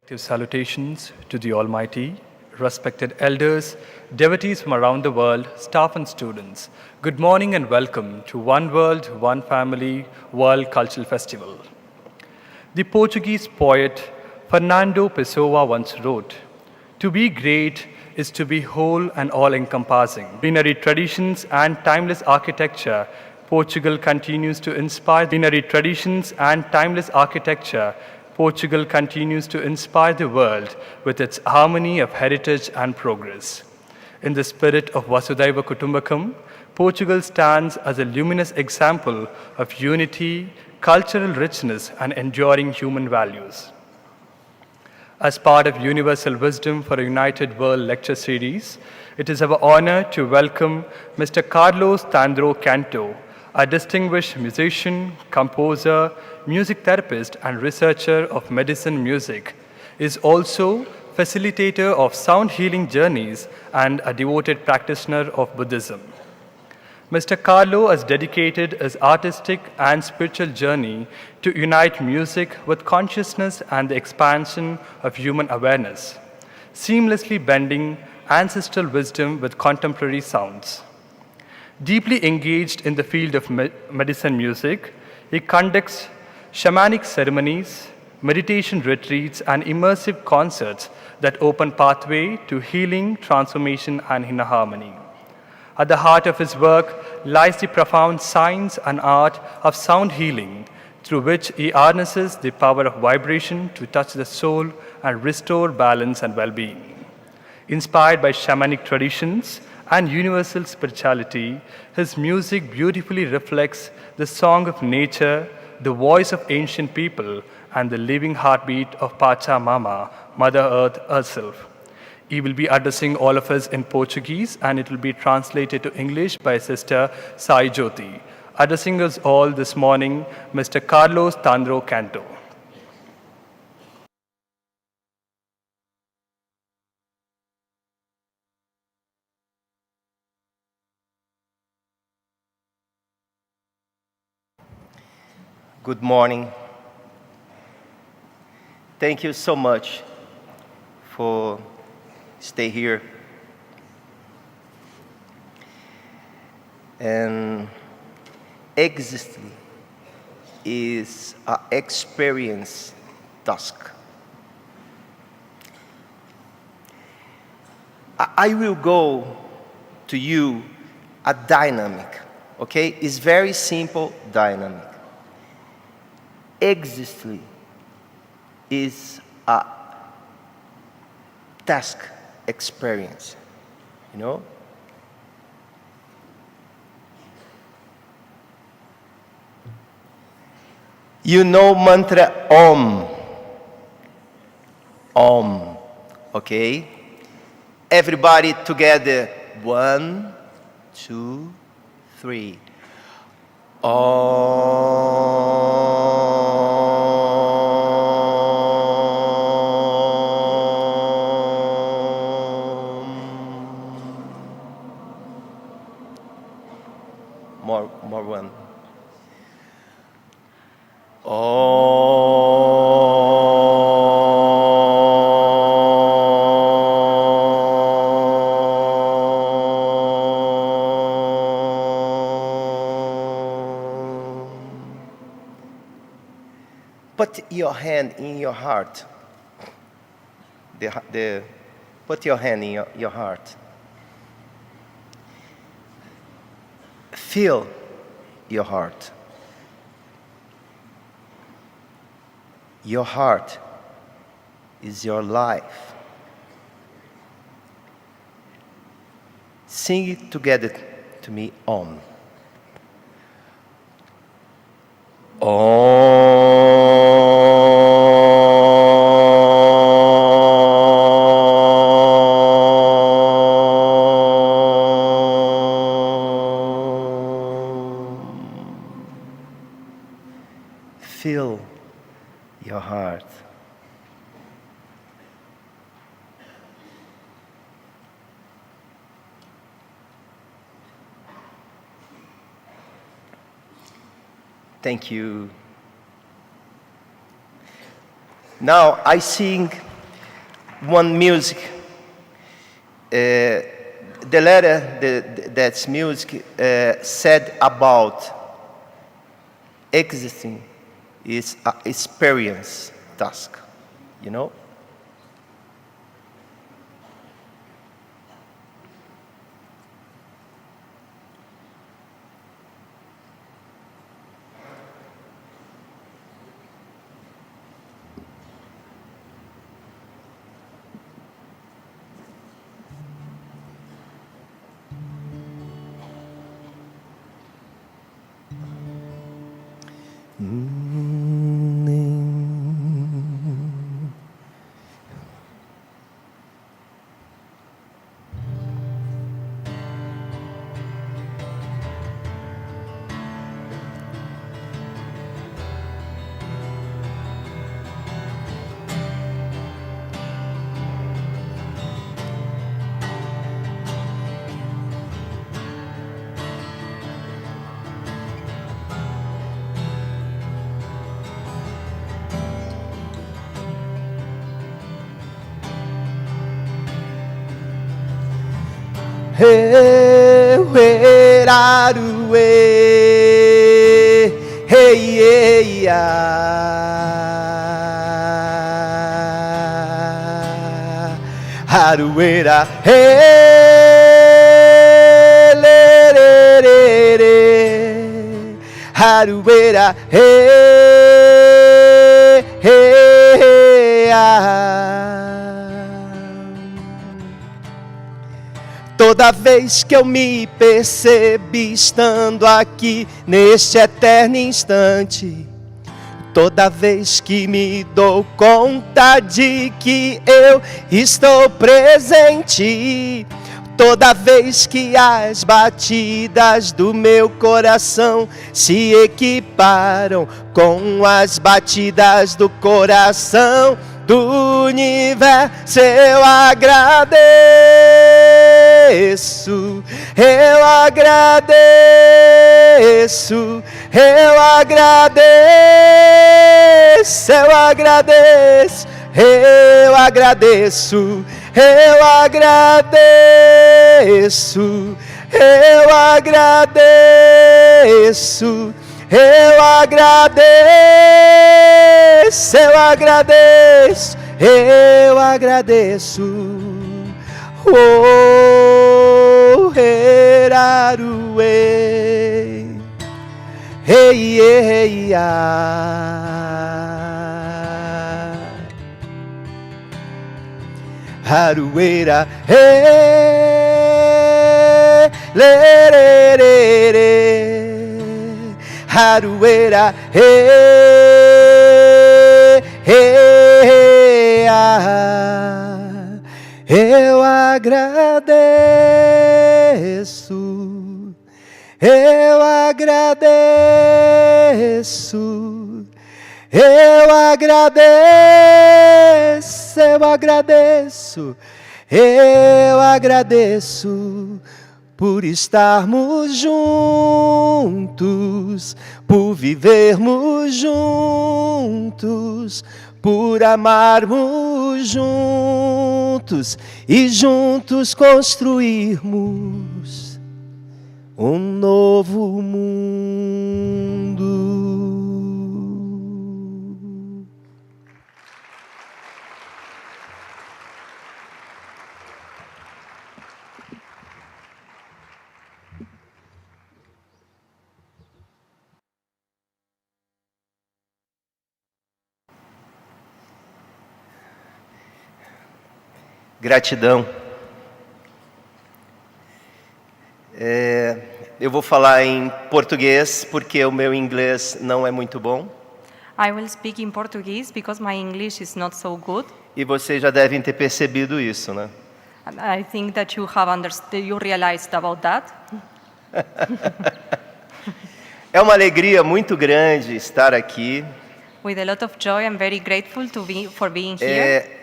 Salutations to the Almighty, respected elders, devotees from around the world, staff and students. Good morning and welcome to One World, One Family World Cultural Festival. The Portuguese poet Fernando Pessoa once wrote, "To be great is to be whole and all-encompassing." Culinary traditions and timeless architecture, Portugal continues to inspire Portugal continues to inspire the world with its harmony of heritage and progress. In the spirit of Vasudhaiva Kutumbakam, Portugal stands as a luminous example of unity, cultural richness, and enduring human values. As part of Universal Wisdom for a United World lecture series, it is our honor to welcome Mr. Carlos Tandro Canto, a distinguished musician, composer, music therapist, and researcher of medicine music, is also facilitator of sound healing journeys and a devoted practitioner of Buddhism. Mr. Carlo has dedicated his artistic and spiritual journey to unite music with consciousness and the expansion of human awareness, seamlessly blending ancestral wisdom with contemporary sounds. Deeply engaged in the field of medicine music, he conducts shamanic ceremonies, meditation retreats, and immersive concerts that open pathway to healing, transformation, and inner harmony. At the heart of his work lies the profound science and art of sound healing, through which he harnesses the power of vibration to touch the soul and restore balance and well-being. Inspired by shamanic traditions and universal spirituality, his music beautifully reflects the song of nature, the voice of ancient people, and the living heartbeat of Pachamama, Mother Earth herself. He will be addressing all of us in Portuguese, and it will be translated to English by Sister Sai Jyoti. Addressing us all this morning, Mr. Carlos Tandro Canto. Good morning. Thank you so much for stay here. And existing is an experience task. I will go to you a dynamic, okay? It's very simple dynamic. Existing is a task experience, you know? You know mantra Om. Om, okay? Everybody together. 1, 2, 3. More one. Put your hand in your heart. Put your hand in your heart. Feel your heart. Your heart is your life. Sing it together to me, Om. Feel your heart. Thank you. Now I sing one music. The letter that's music said about existing is an experience task, you know? Hey, hey, aruwe, hey, hey, ya. Aruera, hey, le, re, re, re. Aruera, hey, hey, hey, ah. Toda vez que eu me percebi estando aqui neste eterno instante, toda vez que me dou conta de que eu estou presente, toda vez que as batidas do meu coração se equiparam com as batidas do coração do universo, eu agradeço, eu agradeço, eu agradeço, eu agradeço, eu agradeço, eu agradeço, eu agradeço, eu agradeço, eu agradeço, eu agradeço. Oh, heraruê, hey, hey, ah. Haruera, hey, le, re, re, re. Haruera, hey, hey, ah. Eu agradeço, eu agradeço, eu agradeço, eu agradeço, eu agradeço por estarmos juntos, por vivermos juntos, por amarmos juntos e juntos construirmos um novo mundo. Gratidão. Eu vou falar em português porque o meu inglês não é muito bom. I will speak in Portuguese because my English is not so good. E vocês já devem ter percebido isso, né? And I think that you have you realized about that. É uma alegria muito grande estar aqui. With a lot of joy, I'm very grateful for being here.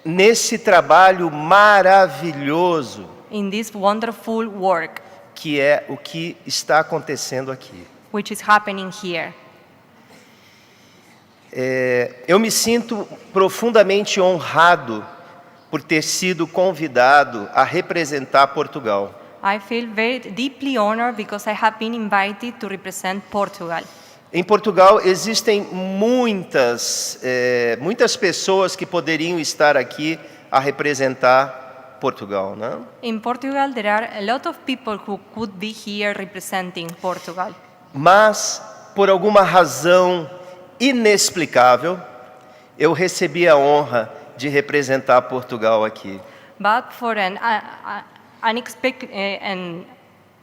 Nesse trabalho maravilhoso In this wonderful work, que é o que está acontecendo aqui. which is happening here. Eu me sinto profundamente honrado por ter sido convidado a representar Portugal. I feel very deeply honored because I have been invited to represent Portugal. Em Portugal existem muitas pessoas que poderiam estar aqui a representar Portugal, né? In Portugal, there are a lot of people who could be here representing Portugal. Mas, por alguma razão inexplicável, eu recebi a honra de representar Portugal aqui. But for an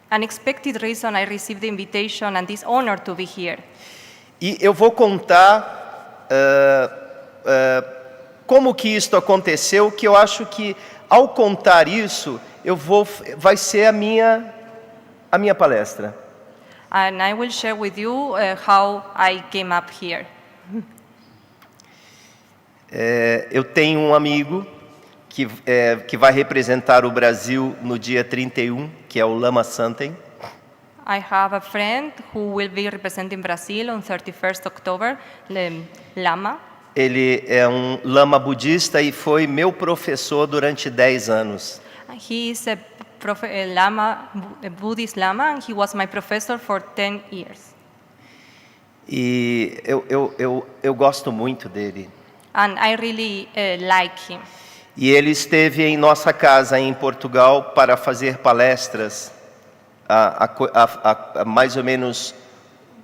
unexpected reason, I received the invitation and this honor to be here. E eu vou contar como que isto aconteceu, que eu acho que ao contar isso, vai ser a minha palestra. And I will share with you how I came up here. Eu tenho um amigo que vai representar o Brasil no dia 31, que é o Lama Santen. I have a friend who will be representing Brazil on 31st October, Lama. Ele é um lama budista e foi meu professor durante 10 anos. He is a Buddhist Lama, and he was my professor for 10 years. E eu gosto muito dele. And I really like him. E ele esteve em nossa casa em Portugal para fazer palestras há mais ou menos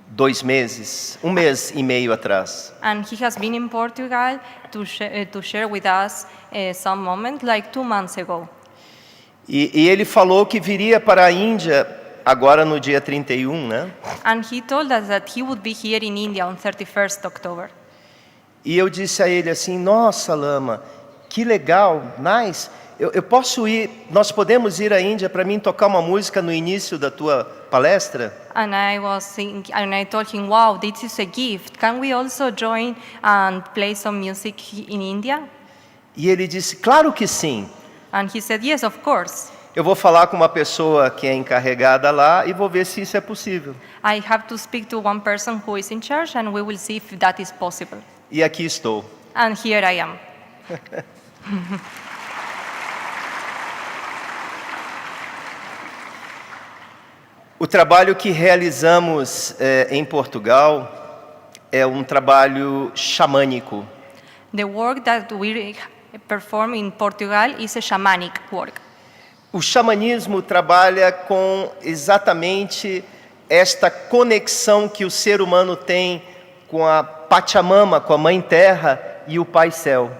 2 meses, 1 mês e meio atrás. And he has been in Portugal to share with us some moment, like 2 months ago. E ele falou que viria para a Índia agora no dia 31, né? And he told us that he would be here in India on 31st October. E eu disse a ele assim: nossa, Lama, que legal, nice. Eu posso ir, nós podemos ir à Índia para mim tocar uma música no início da tua palestra? And I told him, wow, this is a gift. Can we also join and play some music in India? E ele disse: claro que sim. And he said, yes, of course. Eu vou falar com uma pessoa que é encarregada lá e vou ver se isso é possível. I have to speak to one person who is in charge and we will see if that is possible. E aqui estou. And here I am. O trabalho que realizamos em Portugal é um trabalho xamânico. The work that we perform in Portugal is a shamanic work. O xamanismo trabalha com exatamente esta conexão que o ser humano tem com a Pachamama, com a Mãe Terra e o Pai Céu.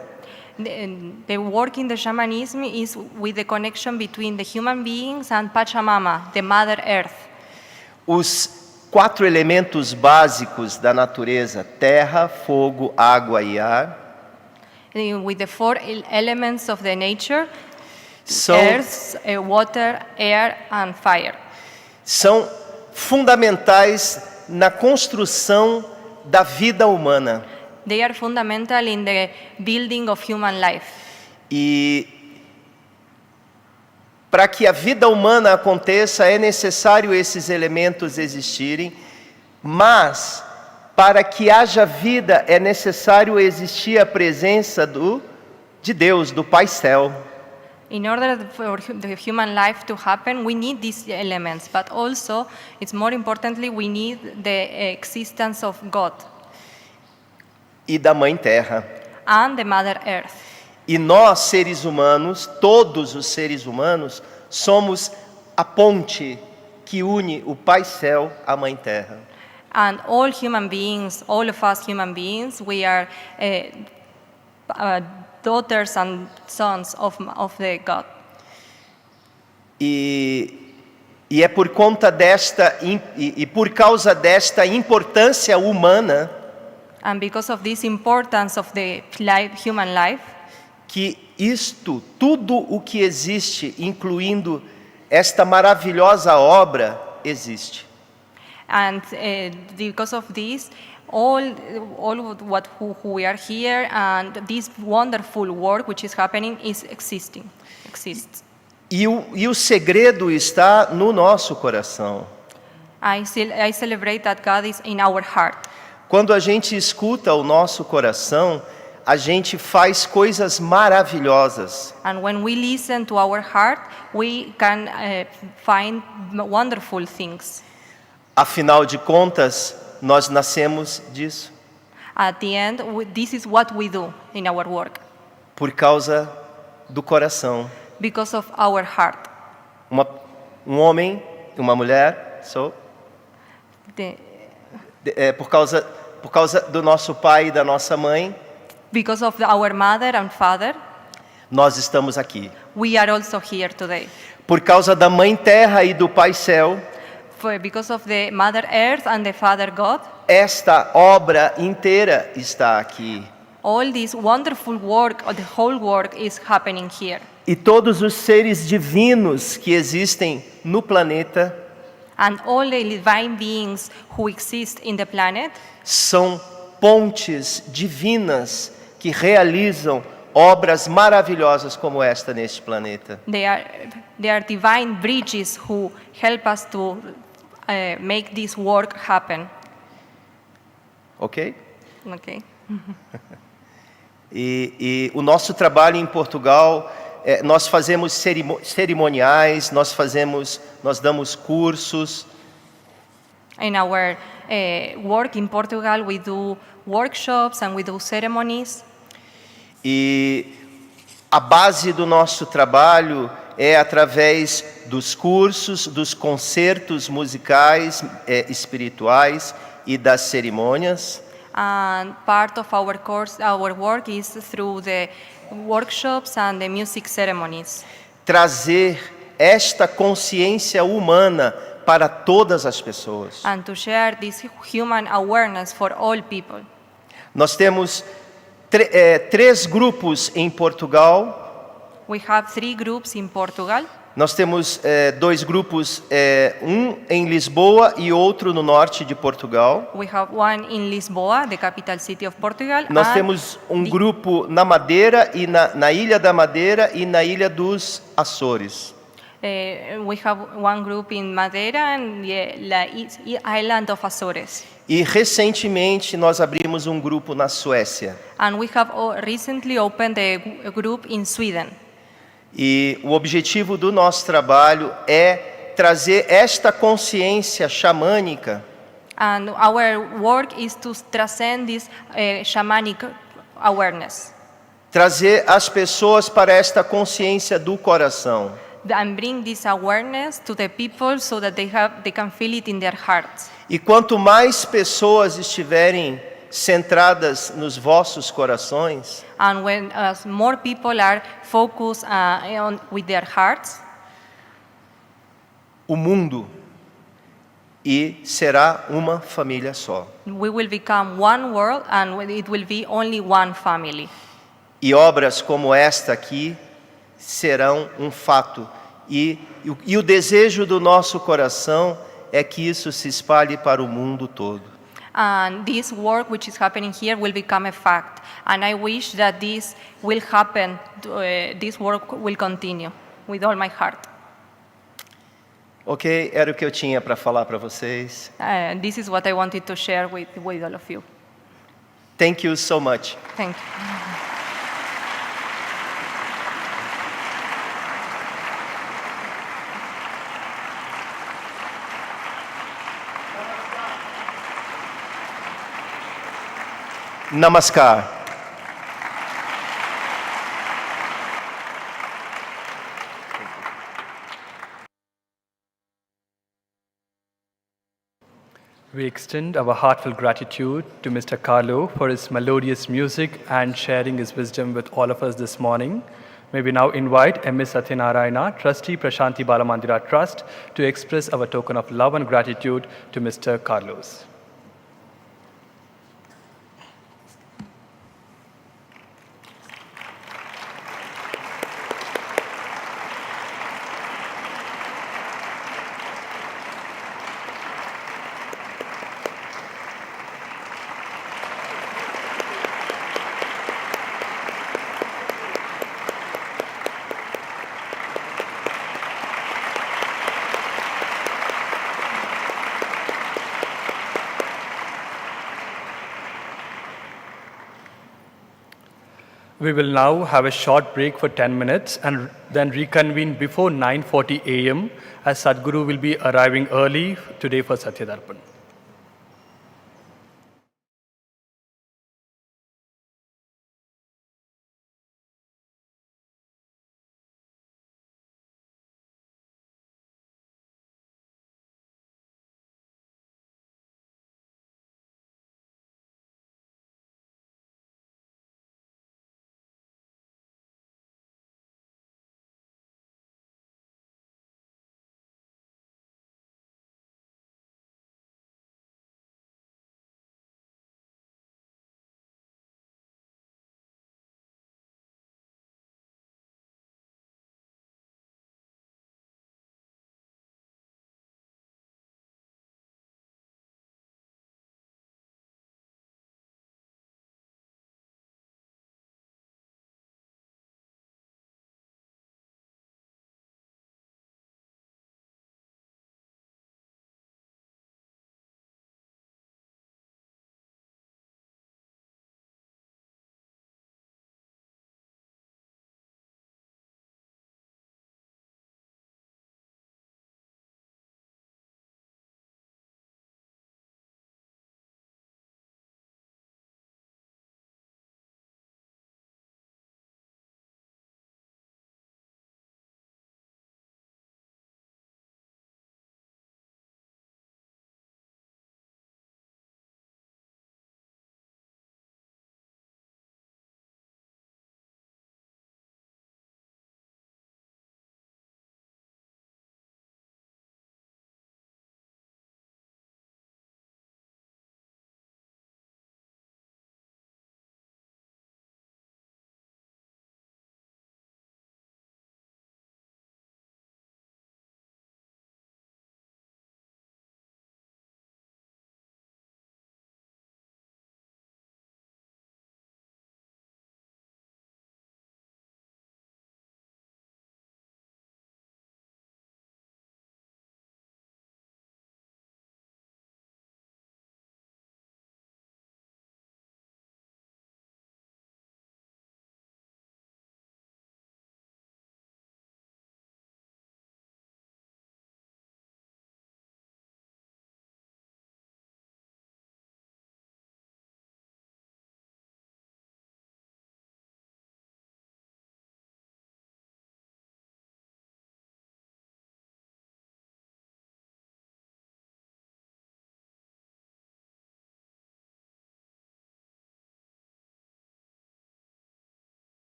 The work in the shamanism is with the connection between the human beings and Pachamama, the Mother Earth. Os 4 elementos básicos da natureza: terra, fogo, água e ar. With the 4 elements of the nature, São, earth, water, air and fire. São fundamentais na construção da vida humana. They are fundamental in the building of human life. E para que a vida humana aconteça é necessário esses elementos existirem, mas para que haja vida é necessário existir a presença de Deus, do Pai Céu. In order for the human life to happen, we need these elements, but also, it's more importantly, we need the existence of God. E da Mãe Terra. And the Mother Earth. E nós, seres humanos, todos os seres humanos, somos a ponte que une o Pai Céu à Mãe Terra. And all human beings, all of us human beings, we are daughters and sons of the God. E é por conta por causa desta importância humana, And because of this importance of the human life, que tudo o que existe, incluindo esta maravilhosa obra, existe. and because of this, all who we are here and this wonderful work which is happening exists. E o segredo está no nosso coração. I celebrate that God is in our heart. Quando a gente escuta o nosso coração, a gente faz coisas maravilhosas. And when we listen to our heart, we can find wonderful things. Afinal de contas, nós nascemos disso, At the end, this is what we do in our work, por causa do coração. because of our heart. Um homem, uma mulher, por causa do nosso pai e da nossa mãe, Because of our mother and father, nós estamos aqui. we are also here today. Por causa da mãe terra e do pai céu, Because of the Mother Earth and the Father God, esta obra inteira está aqui. all this wonderful work, the whole work is happening here. E todos os seres divinos que existem no planeta And all the divine beings who exist in the planet são pontes divinas que realizam obras maravilhosas como esta neste planeta. they are divine bridges who help us to make this work happen. Ok? Okay. E o nosso trabalho em Portugal, nós fazemos cerimoniais, nós damos cursos. In our work in Portugal, we do workshops and we do ceremonies. E a base do nosso trabalho é através dos cursos, dos concertos musicais, espirituais e das cerimônias. And part of our work is through the workshops and the music ceremonies. Trazer esta consciência humana para todas as pessoas. And to share this human awareness for all people. Nós temos 3 grupos em Portugal. We have 3 groups in Portugal. Nós temos 2 grupos, um em Lisboa e outro no norte de Portugal. We have one in Lisboa, the capital city of Portugal. Nós and temos um grupo na Madeira e na Ilha da Madeira e na Ilha dos Açores. We have one group in Madeira and the island of Azores. E recentemente nós abrimos um grupo na Suécia. And we have recently opened a group in Sweden. E o objetivo do nosso trabalho é trazer esta consciência xamânica And our work is to transcend this shamanic awareness trazer as pessoas para esta consciência do coração. and bring this awareness to the people so that they can feel it in their hearts. E quanto mais pessoas estiverem centradas nos vossos corações, And when more people are focused with their hearts, o mundo será uma família só. we will become one world and it will be only one family. E obras como esta aqui serão um fato. E o desejo do nosso coração é que isso se espalhe para o mundo todo. And this work which is happening here will become a fact. And I wish that this will happen, this work will continue with all my heart. Ok, era o que eu tinha para falar para vocês. This is what I wanted to share with all of you. Thank you so much. Thank you. Namaskar. We extend our heartfelt gratitude to Mr. Carlo for his melodious music and sharing his wisdom with all of us this morning. May we now invite Ms. Satyanarayana, Trustee Prashanti Balamandira Trust, to express our token of love and gratitude to Mr. Carlos. We will now have a short break for 10 minutes and then reconvene before 9:40 a.m. as Sadhguru will be arriving early today for Satya Darpan.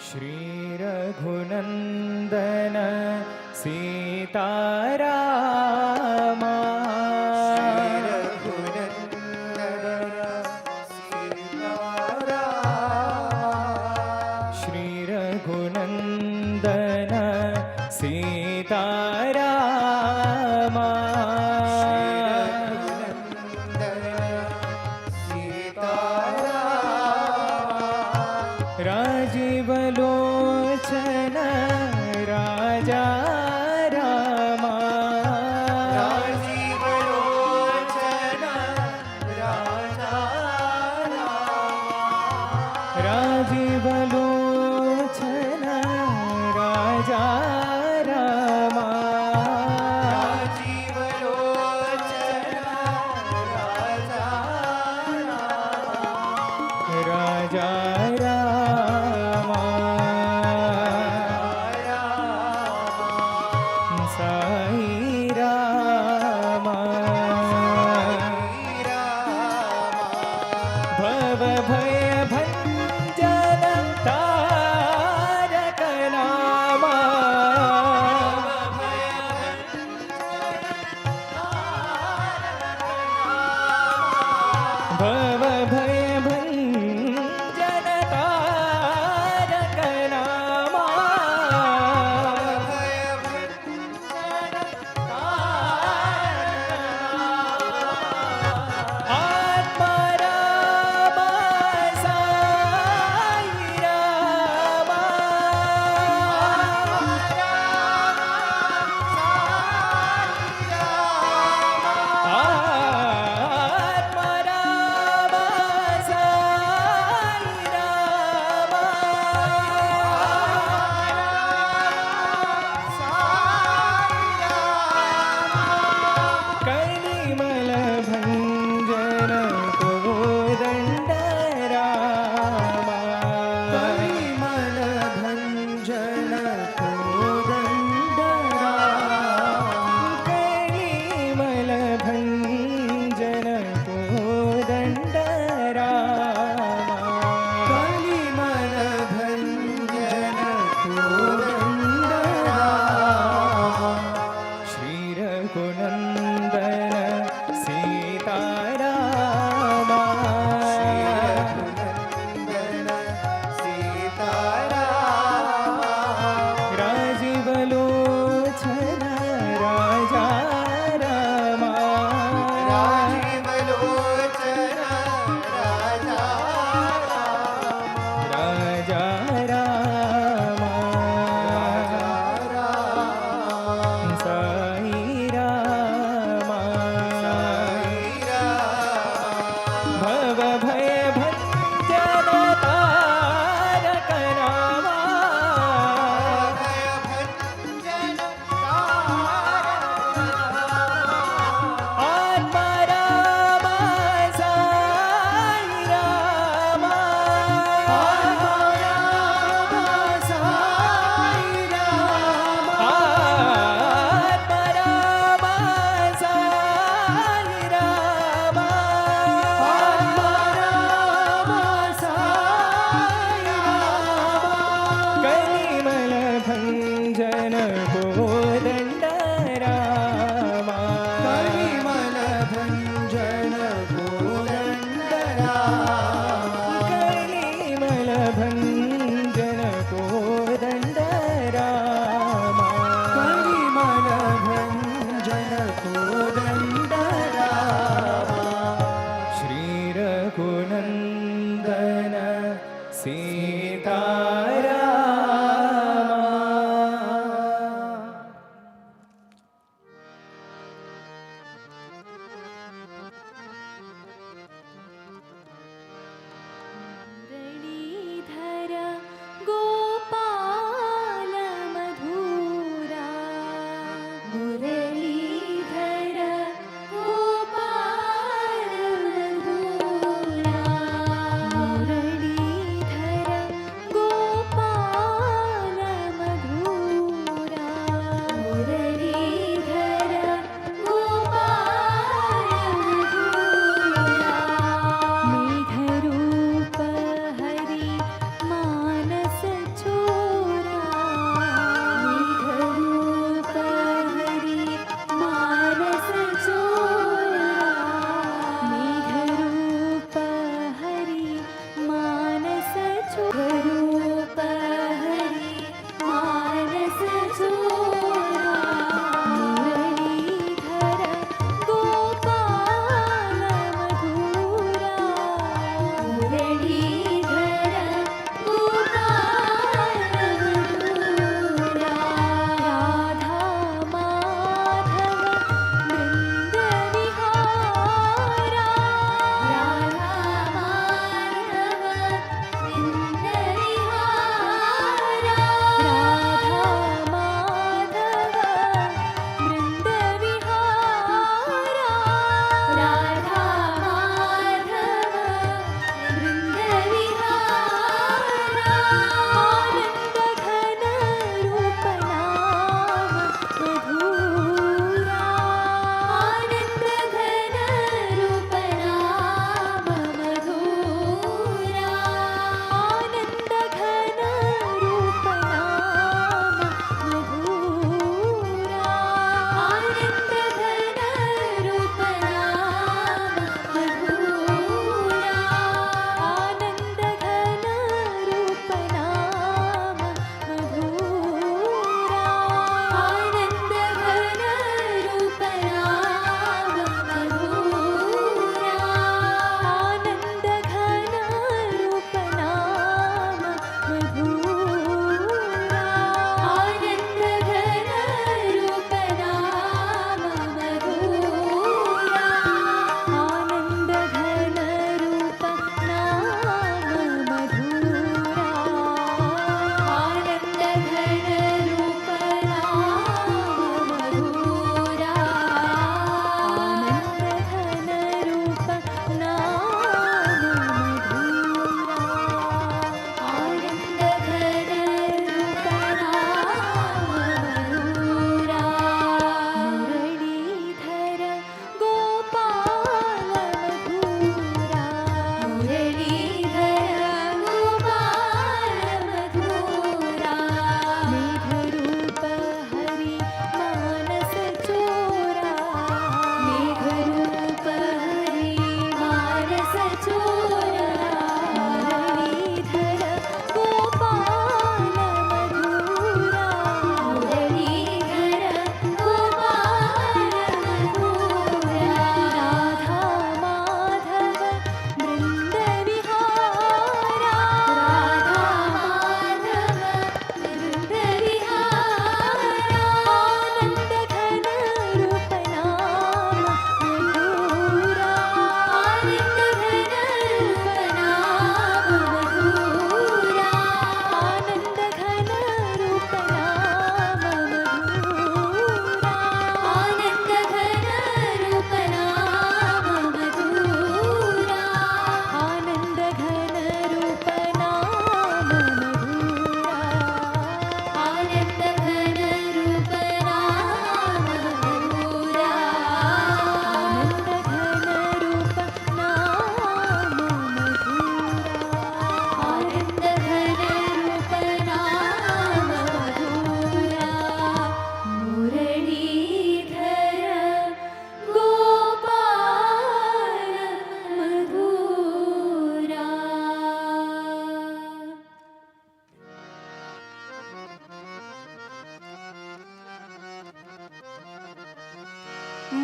Shri Raghunandan Sitarama Shri Raghunandan Sitarama Rajiv Lochan राजा रामा राजीव लोचन राजा रामा राजीव लोचन राजा रामा राजीव लोचन राजा राजा रामा साई रामा भव भय भंजन तारक नामा भव भय भंजन तारक नामा आत्मा रामा साई रामा आत्मा रामा साई रामा कलिमल भंजन कोदंड रामा कलिमल भंजन कोदंड रामा कलिमल भंजन कोदंड रामा कलिमल भंजन कोदंड रामा श्री रघुनंदन सीतारामा राजीव लोचन राजा रामा राजीव लोचन राजा राजा रामा साई रामा भव भय भंजन तारक रामा आत्मा रामा साई रामा आत्मा रामा साई रामा आत्मा रामा साई रामा आत्मा रामा साई रामा कलिमल भंजन कोदंड रामा कलिमल भंजन कोदंड रामा कलिमल भंजन कोदंड रामा कलिमल भंजन कोदंड रामा श्री रघुनंदन सीतारामा मुरलीधर गोपाल मधुरा मुरलीधर गोपाल मधुरा मुरलीधर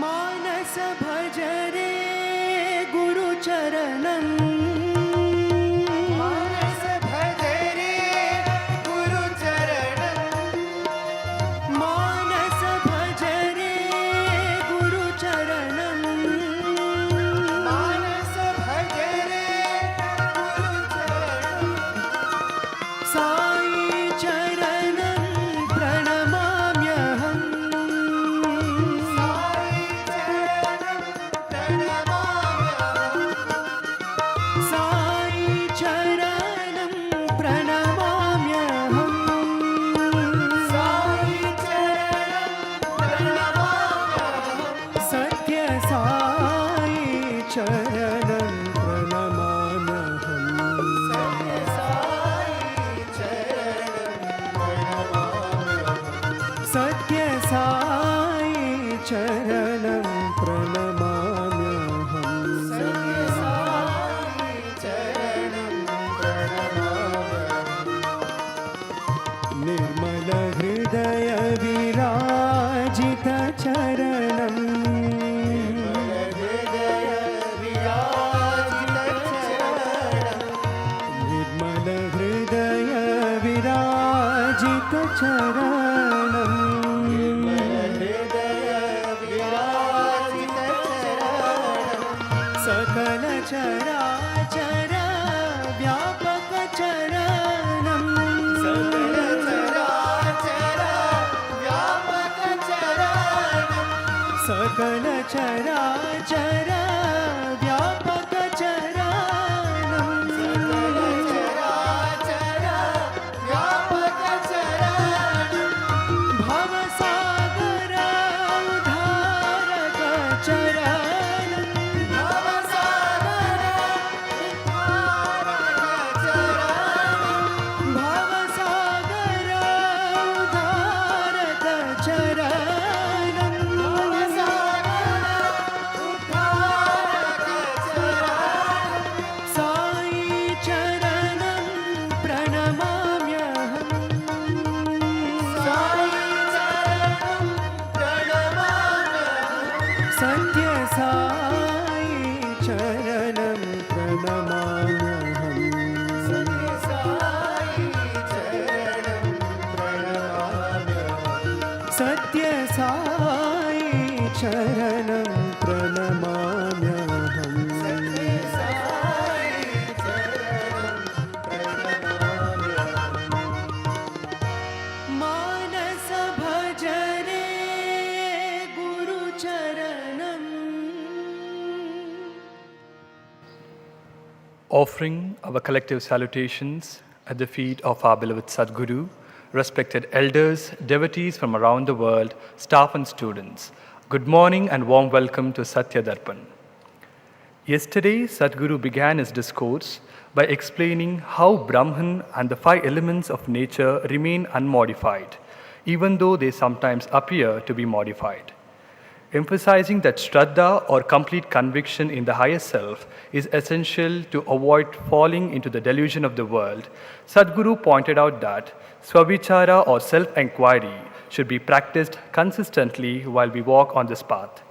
मानस भज रे गुरुचरणम् मानस भज रे गुरुचरणम् मानस भज रे गुरुचरणम् मानस भज रे गुरुचरणम् साई चरणं प्रणमाम्यहम् साई चरणं प्रणमाम्यहम् साई चरणं प्रणमाम्यहम् सत्य साई चरणं प्रणमाम्यहम् सत्य साई चरणं प्रणमाम्यहम् सत्य साई चरणं प्रणमाम्यहम् सत्य साई चरणं प्रणमाम्यहम् निर्मल हृदय विराजित चरणं निर्मल हृदय विराजित चरणं सकल चराचर व्यापक चरणं सकल चराचर व्यापक चरणं सकल चराचर व्यापक चरणं सकल चराचर व्यापक चरणं भवसागर उद्धारक चरणं भवसागर उद्धारक चरणं भवसागर उद्धारक चरणं भवसागर उद्धारक चरणं साई चरणं प्रणमाम्यहम् साई चरणं प्रणमाम्यहम् सत्य साई चरणं प्रणमाम्यहम् सत्य साई चरणं प्रणमाम्यहम् सत्य साई चरणं प्रणमाम्यहम् सत्य साई चरणं प्रणमाम्यहम् मानस भज रे गुरुचरणम् Offering our collective salutations at the feet of our beloved Sadguru, respected elders, devotees from around the world, staff and students, good morning and warm welcome to Satya Darpan. Yesterday, Sadguru began his discourse by explaining how Brahman and the 5 elements of nature remain unmodified, even though they sometimes appear to be modified. Emphasizing that Shraddha or complete conviction in the higher self is essential to avoid falling into the delusion of the world, Sadguru pointed out that Swavichara or self-enquiry should be practiced consistently while we walk on this path.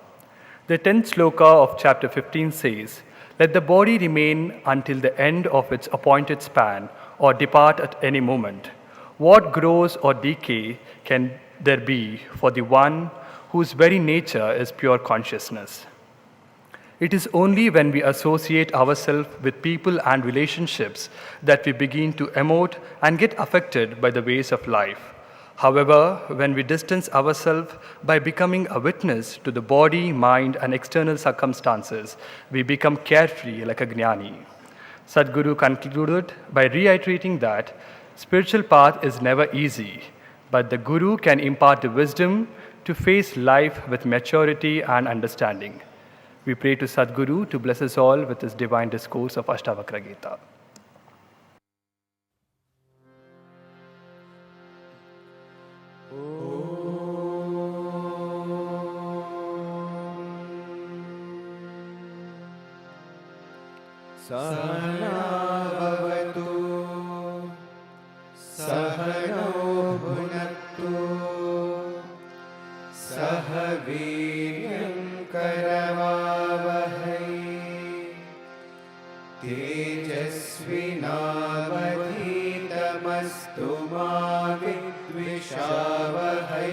The 10th sloka of chapter 15 says, "Let the body remain until the end of its appointed span or depart at any moment. What grows or decay can there be for the one whose very nature is pure consciousness?" It is only when we associate ourselves with people and relationships that we begin to emote and get affected by the ways of life. However, when we distance ourselves by becoming a witness to the body, mind, and external circumstances, we become carefree like a jnani. Sadguru concluded by reiterating that spiritual path is never easy, but the Guru can impart the wisdom to face life with maturity and understanding. We pray to Sadguru to bless us all with his divine discourse of Ashtavakra Gita. सहनावतु सहनो भुनक्तु सह वीर्यं मास्तु मा विद्विषावहै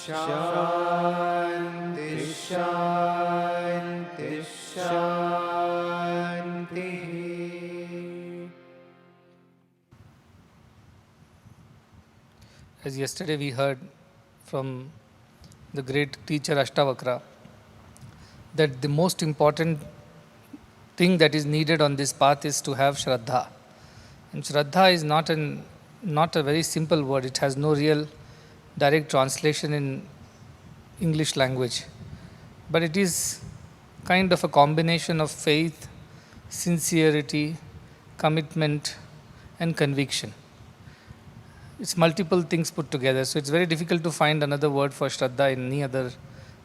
शान्ति शान्ति शान्तिः. As yesterday we heard from the great teacher Ashtavakra that the most important thing that is needed on this path is to have Shraddha. And Shraddha is not a very simple word. It has no real direct translation in English language. But it is kind of a combination of faith, sincerity, commitment and conviction. It's multiple things put together. So it's very difficult to find another word for Shraddha in any other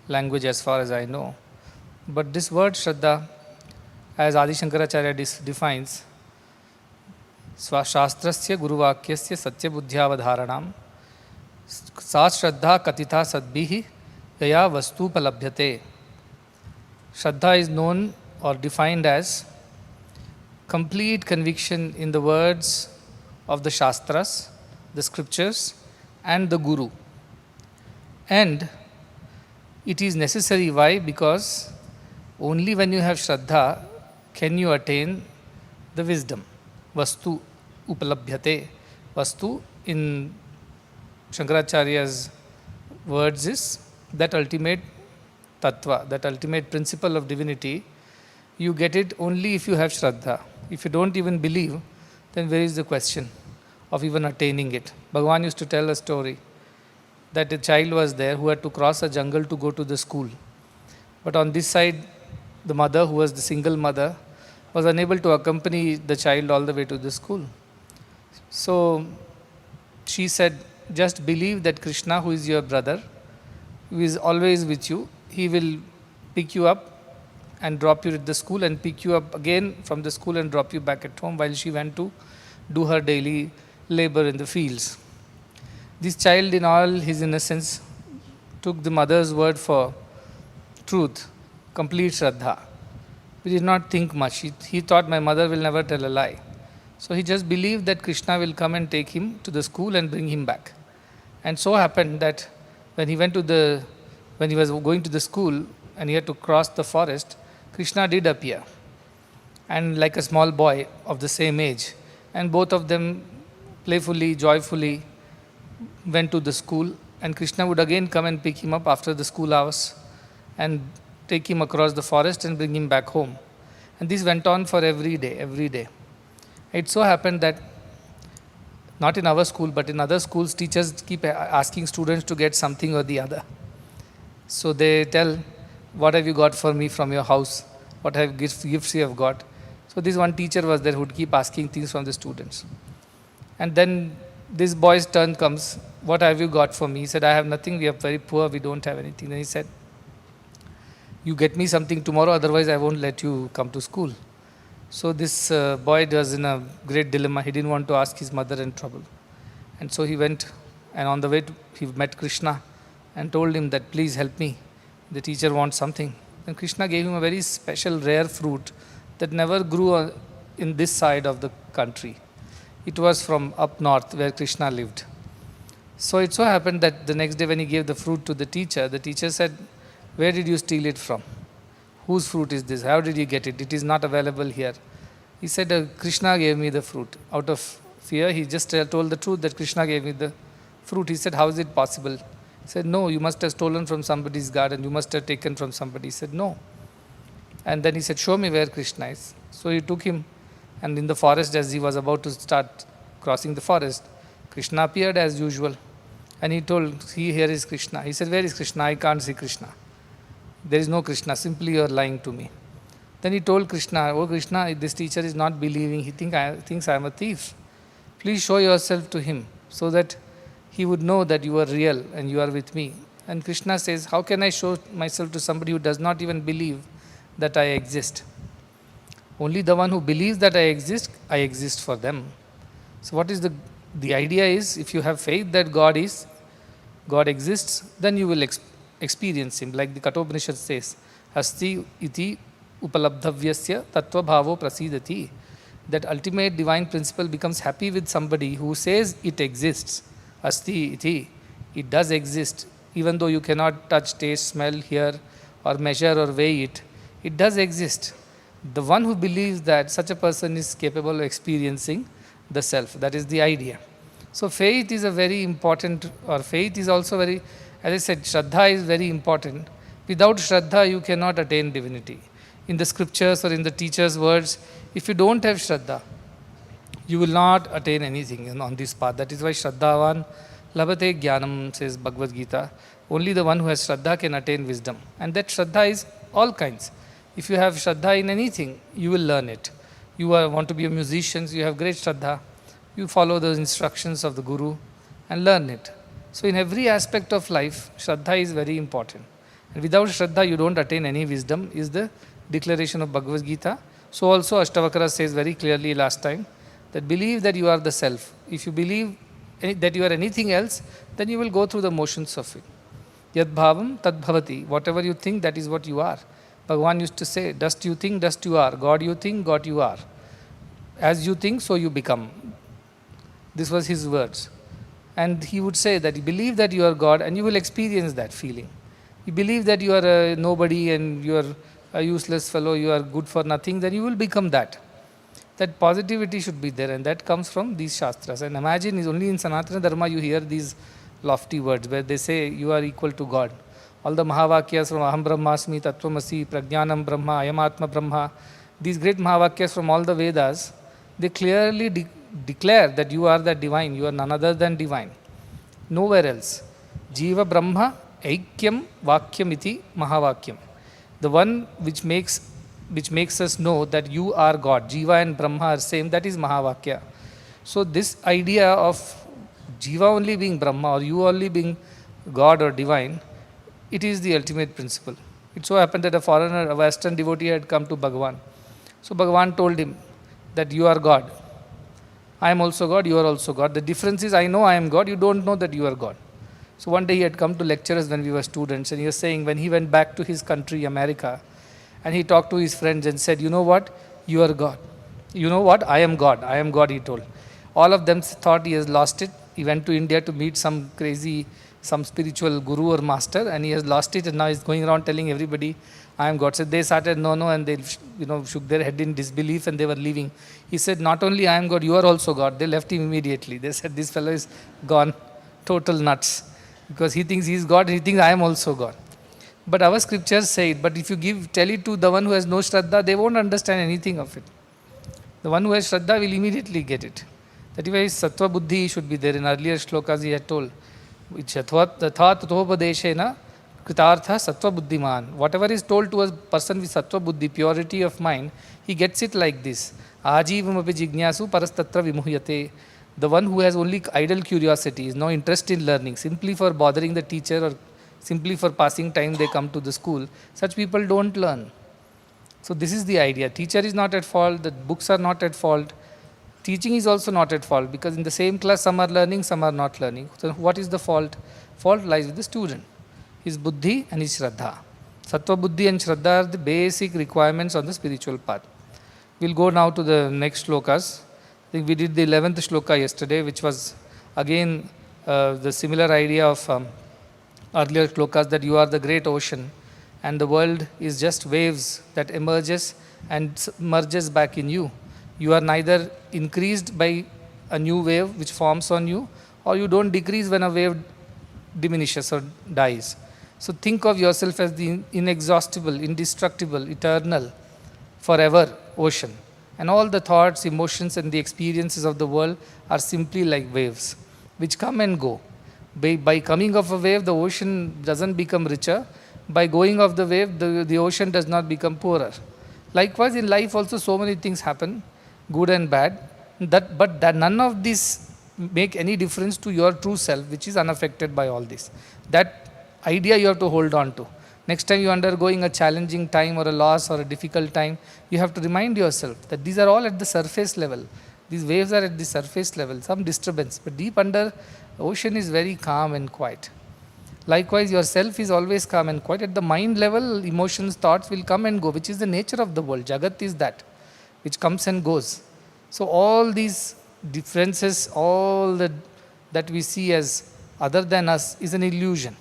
language as far as I know. But this word Shraddha, as Adi Shankaracharya defines, Shastrasya Guruvakyasya Satya Buddhyavadharanam Sa Shraddha Katitha Sadbihi Yaya Vastu Palabhyate. Shraddha is known or defined as complete conviction in the words of the Shastras, the scriptures and the Guru. And it is necessary. Why? Because only when you have Shraddha can you attain the wisdom. Vastu upalabhyate. Vastu in Shankaracharya's words is that ultimate tattva, that ultimate principle of divinity. You get it only if you have Shraddha. If you don't even believe, then where is the question of even attaining it? Bhagavan used to tell a story that a child was there who had to cross a jungle to go to the school. But on this side, the mother, who was the single mother, was unable to accompany the child all the way to the school. So she said, just believe that Krishna, who is your brother, who is always with you, he will pick you up and drop you at the school and pick you up again from the school and drop you back at home while she went to do her daily labor in the fields. This child, in all his innocence, took the mother's word for truth, complete Shraddha. He did not think much. He thought, my mother will never tell a lie. So he just believed that Krishna will come and take him to the school and bring him back. And so happened that when he was going to the school and he had to cross the forest, Krishna did appear, and like a small boy of the same age, and both of them playfully, joyfully went to the school, and Krishna would again come and pick him up after the school hours and take him across the forest and bring him back home. And this went on for every day. It so happened that not in our school, but in other schools, teachers keep asking students to get something or the other. So they tell, what have you got for me from your house? What have gifts you have got? So this one teacher was there who would keep asking things from the students. And then this boy's turn comes, what have you got for me? He said, I have nothing, we are very poor, we don't have anything. Then he said, you get me something tomorrow, otherwise I won't let you come to school. So this boy was in a great dilemma. He didn't want to ask his mother in trouble. And so he went, and on the way he met Krishna and told him that, please help me. The teacher wants something. And Krishna gave him a very special rare fruit that never grew in this side of the country. It was from up north where Krishna lived. So it so happened that the next day when he gave the fruit to the teacher said, where did you steal it from? Whose fruit is this? How did you get it? It is not available here. He said, Krishna gave me the fruit. Out of fear, he just told the truth that Krishna gave me the fruit. He said, how is it possible? He said, no, you must have stolen from somebody's garden. You must have taken from somebody. He said, no. And then he said, show me where Krishna is. So he took him, and in the forest, as he was about to start crossing the forest, Krishna appeared as usual. And he told, see, here is Krishna. He said, where is Krishna? I can't see Krishna. There is no Krishna, simply you are lying to me. Then he told Krishna, oh Krishna, this teacher is not believing. He thinks I am a thief. Please show yourself to him so that he would know that you are real and you are with me. And Krishna says, how can I show myself to somebody who does not even believe that I exist? Only the one who believes that I exist for them. So what is the idea is, if you have faith that God exists, then you will experience Him. Like the Kathopanishad says, Asti iti upalabdhavyasya tattva bhavo prasidati. That ultimate divine principle becomes happy with somebody who says it exists. Asti iti. It does exist. Even though you cannot touch, taste, smell, hear, or measure or weigh it, it does exist. The one who believes that, such a person is capable of experiencing the self. That is the idea. So faith is a very important, or faith is also very, as I said, Shraddha is very important. Without Shraddha, you cannot attain divinity. In the scriptures or in the teacher's words, if you don't have Shraddha, you will not attain anything on this path. That is why Shraddhavan labhate jnanam, says Bhagavad Gita. Only the one who has Shraddha can attain wisdom. And that Shraddha is all kinds. If you have Shraddha in anything, you will learn it. You want to be a musician, so you have great Shraddha. You follow the instructions of the Guru and learn it. So in every aspect of life, Shraddha is very important. And without Shraddha, you don't attain any wisdom, is the declaration of Bhagavad Gita. So also Ashtavakra says very clearly last time, that believe that you are the self. If you believe that you are anything else, then you will go through the motions of it. Yad bhavam tad bhavati. Whatever you think, that is what you are. Bhagavan used to say, dust you think, dust you are. God you think, God you are. As you think, so you become. This was his words. And he would say that you believe that you are God and you will experience that feeling. You believe that you are a nobody and you are a useless fellow, you are good for nothing, then you will become that. That positivity should be there, and that comes from these Shastras. And imagine, is only in Sanatana Dharma you hear these lofty words where they say you are equal to God. All the Mahavakyas from Aham Brahmasmi, Tattvamasi, Prajnanam Brahma, Ayamatma Brahma, these great Mahavakyas from all the Vedas, they clearly declare that you are the divine, you are none other than divine. Nowhere else. Jiva Brahma Aikyam Vakyam iti Mahavakyam. The one which makes us know that you are God, Jiva and Brahma are same, that is Mahavakya. So this idea of Jiva only being Brahma or you only being God or divine, it is the ultimate principle. It so happened that a foreigner, a Western devotee had come to Bhagavan. So Bhagavan told him that you are God. I am also God, you are also God. The difference is I know I am God, you don't know that you are God. So one day he had come to lecture us when we were students, and he was saying when he went back to his country, America, and he talked to his friends and said, you know what, you are God. You know what, I am God, he told. All of them thought he has lost it. He went to India to meet some spiritual guru or master, and he has lost it, and now he's going around telling everybody, I am God. So they started, no, and they shook their head in disbelief and they were leaving. He said, not only I am God, you are also God. They left him immediately. They said, this fellow is gone, total nuts. Because he thinks he is God, he thinks I am also God. But our scriptures say it. But if you tell it to the one who has no Shraddha, they won't understand anything of it. The one who has Shraddha will immediately get it. That is why Sattva Buddhi should be there. In earlier shlokas he had told, Tatha Tatopadeshena Kritartha Sattva Buddhiman. Whatever is told to a person with Sattva Buddhi, purity of mind, he gets it like this. Ajivamapi Jignasu Parastatra Vimuhyate. The one who has only idle curiosity, is no interest in learning, simply for bothering the teacher or simply for passing time they come to the school, such people don't learn. So this is the idea. Teacher is not at fault, the books are not at fault, teaching is also not at fault, because in the same class some are learning, some are not learning. So what is the fault? Fault lies with the student, his buddhi and his shraddha. Sattva buddhi and shraddha are the basic requirements on the spiritual path. We'll go now to the next shlokas. I think we did the 11th shloka yesterday, which was again the similar idea of earlier shlokas, that you are the great ocean and the world is just waves that emerges and merges back in you. You are neither increased by a new wave which forms on you, or you don't decrease when a wave diminishes or dies. So think of yourself as the inexhaustible, indestructible, eternal, forever ocean. And all the thoughts, emotions and the experiences of the world are simply like waves which come and go. By coming of a wave, the ocean doesn't become richer. By going of the wave, the ocean does not become poorer. Likewise, in life also so many things happen, good and bad, but none of these make any difference to your true self, which is unaffected by all this. That idea you have to hold on to. Next time you are undergoing a challenging time or a loss or a difficult time, you have to remind yourself that these are all at the surface level. These waves are at the surface level, some disturbance, but deep under, the ocean is very calm and quiet. Likewise, your self is always calm and quiet. At the mind level, emotions, thoughts will come and go, which is the nature of the world. Jagat is that, which comes and goes. So all these differences, all that we see as other than us is an illusion.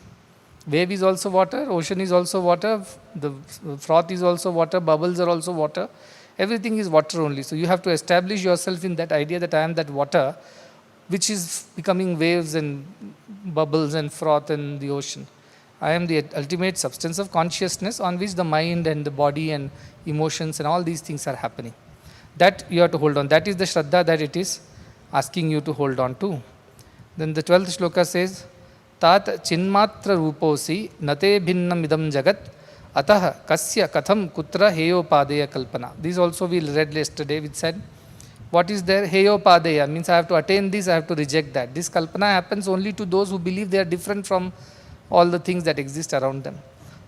Wave is also water, ocean is also water, the froth is also water, bubbles are also water. Everything is water only. So you have to establish yourself in that idea that I am that water, which is becoming waves and bubbles and froth in the ocean. I am the ultimate substance of consciousness on which the mind and the body and emotions and all these things are happening. That you have to hold on. That is the Shraddha that it is asking you to hold on to. Then the 12th shloka says, Tat chinmatra ruposi nate bhinnam idam jagat atah kasya katham kutra heyo padeya kalpana. This also we read yesterday, which said, what is there? Heyo padeya means I have to attain this, I have to reject that. This kalpana happens only to those who believe they are different from all the things that exist around them.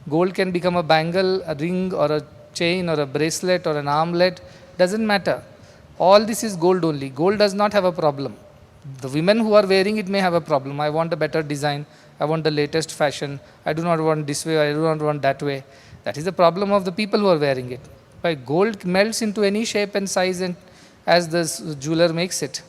Gold can become a bangle, a ring or a chain or a bracelet or an armlet, doesn't matter. All this is gold only. Gold does not have a problem. The women who are wearing it may have a problem. I want a better design. I want the latest fashion. I do not want this way. I do not want that way. That is the problem of the people who are wearing it. But gold melts into any shape and size and as the jeweler makes it.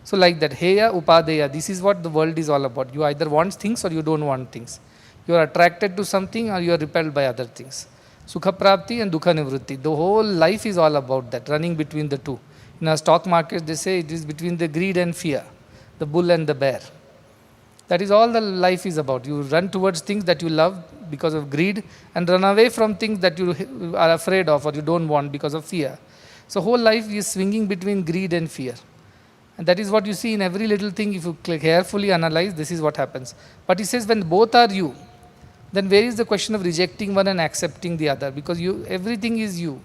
So like that, heya upadeya, this is what the world is all about. You either want things or you don't want things. You are attracted to something or you are repelled by other things. Sukha prapti and dukha nivritti. The whole life is all about that, running between the two. In our stock market, they say it is between the greed and fear, the bull and the bear. That is all the life is about. You run towards things that you love because of greed and run away from things that you are afraid of or you don't want because of fear. So whole life is swinging between greed and fear. And that is what you see in every little thing. If you carefully analyze, this is what happens. But he says when both are you, then where is the question of rejecting one and accepting the other? Because everything is you.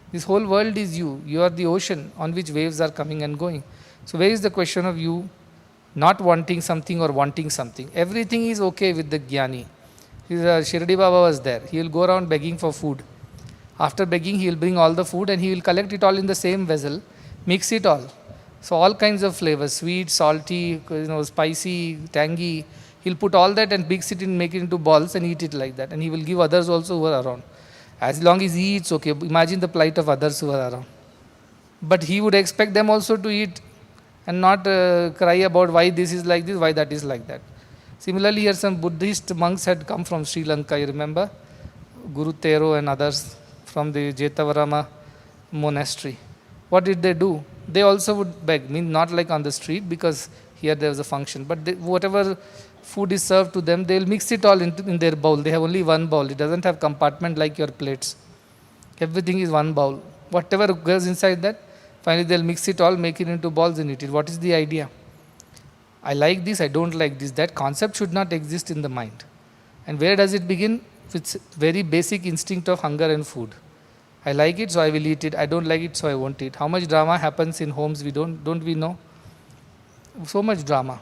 This whole world is you. You are the ocean on which waves are coming and going. So where is the question of you not wanting something or wanting something? Everything is okay with the Jnani. Shirdi Baba was there. He will go around begging for food. After begging, he will bring all the food and he will collect it all in the same vessel, mix it all. So all kinds of flavors, sweet, salty, spicy, tangy. He'll put all that and mix it and make it into balls and eat it like that. And he will give others also who are around. As long as he eats, okay. Imagine the plight of others who are around. But he would expect them also to eat and not cry about why this is like this, why that is like that. Similarly, here some Buddhist monks had come from Sri Lanka, you remember? Guru Tero and others from the Jetavarama monastery. What did they do? They also would beg, not like on the street because here there was a function, but whatever food is served to them, they will mix it all in their bowl. They have only one bowl. It doesn't have compartment like your plates. Everything is one bowl. Whatever goes inside that, finally they'll mix it all, make it into balls and eat it. What is the idea? I like this, I don't like this. That concept should not exist in the mind. And where does it begin? With very basic instinct of hunger and food. I like it, so I will eat it. I don't like it, so I won't eat. How much drama happens in homes we don't we know? So much drama.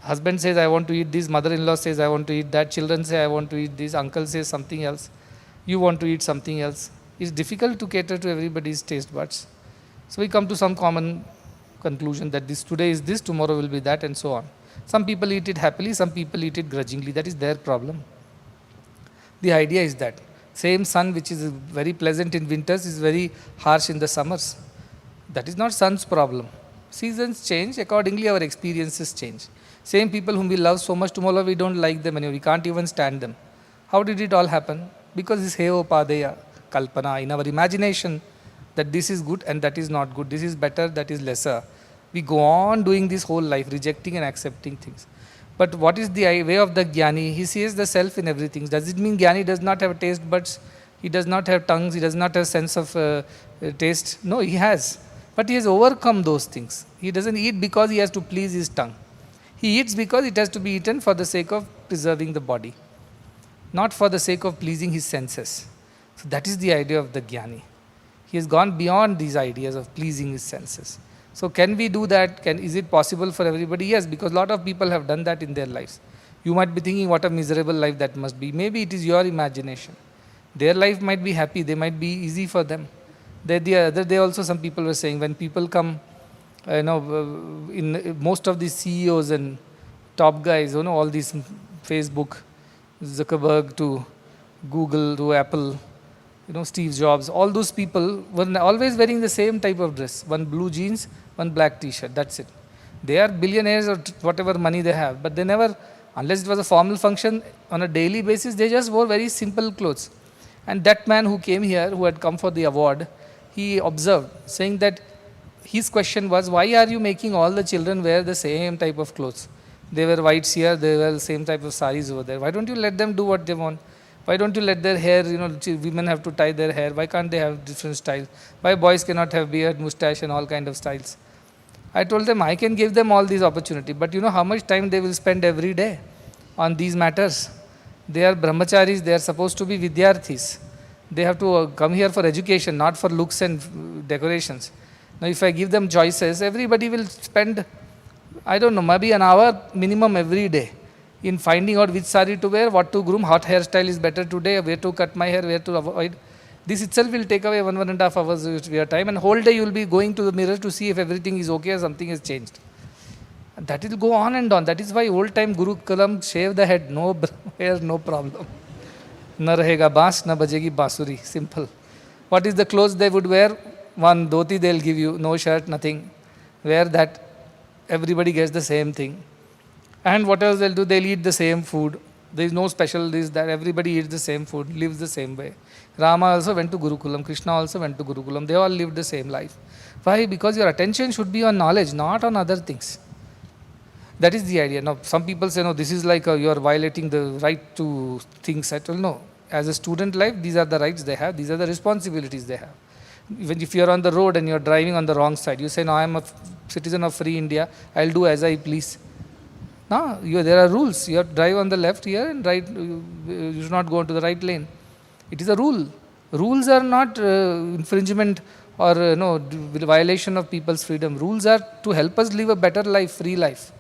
Husband says, I want to eat this. Mother-in-law says, I want to eat that. Children say, I want to eat this. Uncle says something else. You want to eat something else. It's difficult to cater to everybody's taste buds. So we come to some common conclusion that this today is this, tomorrow will be that, and so on. Some people eat it happily, some people eat it grudgingly. That is their problem. The idea is that same sun which is very pleasant in winters is very harsh in the summers. That is not sun's problem. Seasons change, accordingly our experiences change. Same people whom we love so much, tomorrow we don't like them anymore, we can't even stand them. How did it all happen? Because this heyo padeya, kalpana, in our imagination, that this is good and that is not good, this is better, that is lesser. We go on doing this whole life, rejecting and accepting things. But what is the way of the Jnani? He sees the self in everything. Does it mean Jnani does not have taste buds? He does not have tongues? He does not have sense of taste? No, he has. But he has overcome those things. He doesn't eat because he has to please his tongue. He eats because it has to be eaten for the sake of preserving the body, not for the sake of pleasing his senses. So that is the idea of the Jnani. He has gone beyond these ideas of pleasing his senses. So can we do that? Is it possible for everybody? Yes, because a lot of people have done that in their lives. You might be thinking what a miserable life that must be. Maybe it is your imagination. Their life might be happy, they might be easy for them. The other day also some people were saying when people come, in most of these CEOs and top guys, all these Facebook Zuckerberg to Google to Apple, Steve Jobs, all those people were always wearing the same type of dress, one blue jeans, one black t-shirt, that's it. They are billionaires or whatever money they have, but they never, unless it was a formal function on a daily basis, they just wore very simple clothes. And that man who came here, who had come for the award, he observed, saying that his question was, why are you making all the children wear the same type of clothes? They wear whites here, they wear the same type of saris over there. Why don't you let them do what they want? Why don't you let their hair, women have to tie their hair. Why can't they have different styles? Why boys cannot have beard, mustache and all kind of styles? I told them, I can give them all these opportunity, but you know how much time they will spend every day on these matters? They are brahmacharis, they are supposed to be vidyarthis. They have to come here for education, not for looks and decorations. Now if I give them choices, everybody will spend, I don't know, maybe an hour minimum every day in finding out which sari to wear, what to groom, what hairstyle is better today, where to cut my hair, where to avoid. This itself will take away 1.5 hours of your time, and whole day you will be going to the mirror to see if everything is okay or something has changed. And that will go on and on. That is why old time Gurukulam shave the head, no hair, no problem. Na rahega baas, na bajegi basuri. Simple. What is the clothes they would wear? One dhoti they will give you, no shirt, nothing. Wear that. Everybody gets the same thing. And what else they'll do? They'll eat the same food. There is no special this, that. Everybody eats the same food, lives the same way. Rama also went to Gurukulam. Krishna also went to Gurukulam. They all lived the same life. Why? Because your attention should be on knowledge, not on other things. That is the idea. Now, some people say, no, this is like you are violating the right to things. I tell no. As a student life, these are the rights they have. These are the responsibilities they have. Even if you are on the road and you are driving on the wrong side, you say, no, I am a citizen of free India. I will do as I please. No, there are rules. You have to drive on the left here and right. You should not go into the right lane. It is a rule. Rules are not infringement or violation of people's freedom. Rules are to help us live a better life, free life.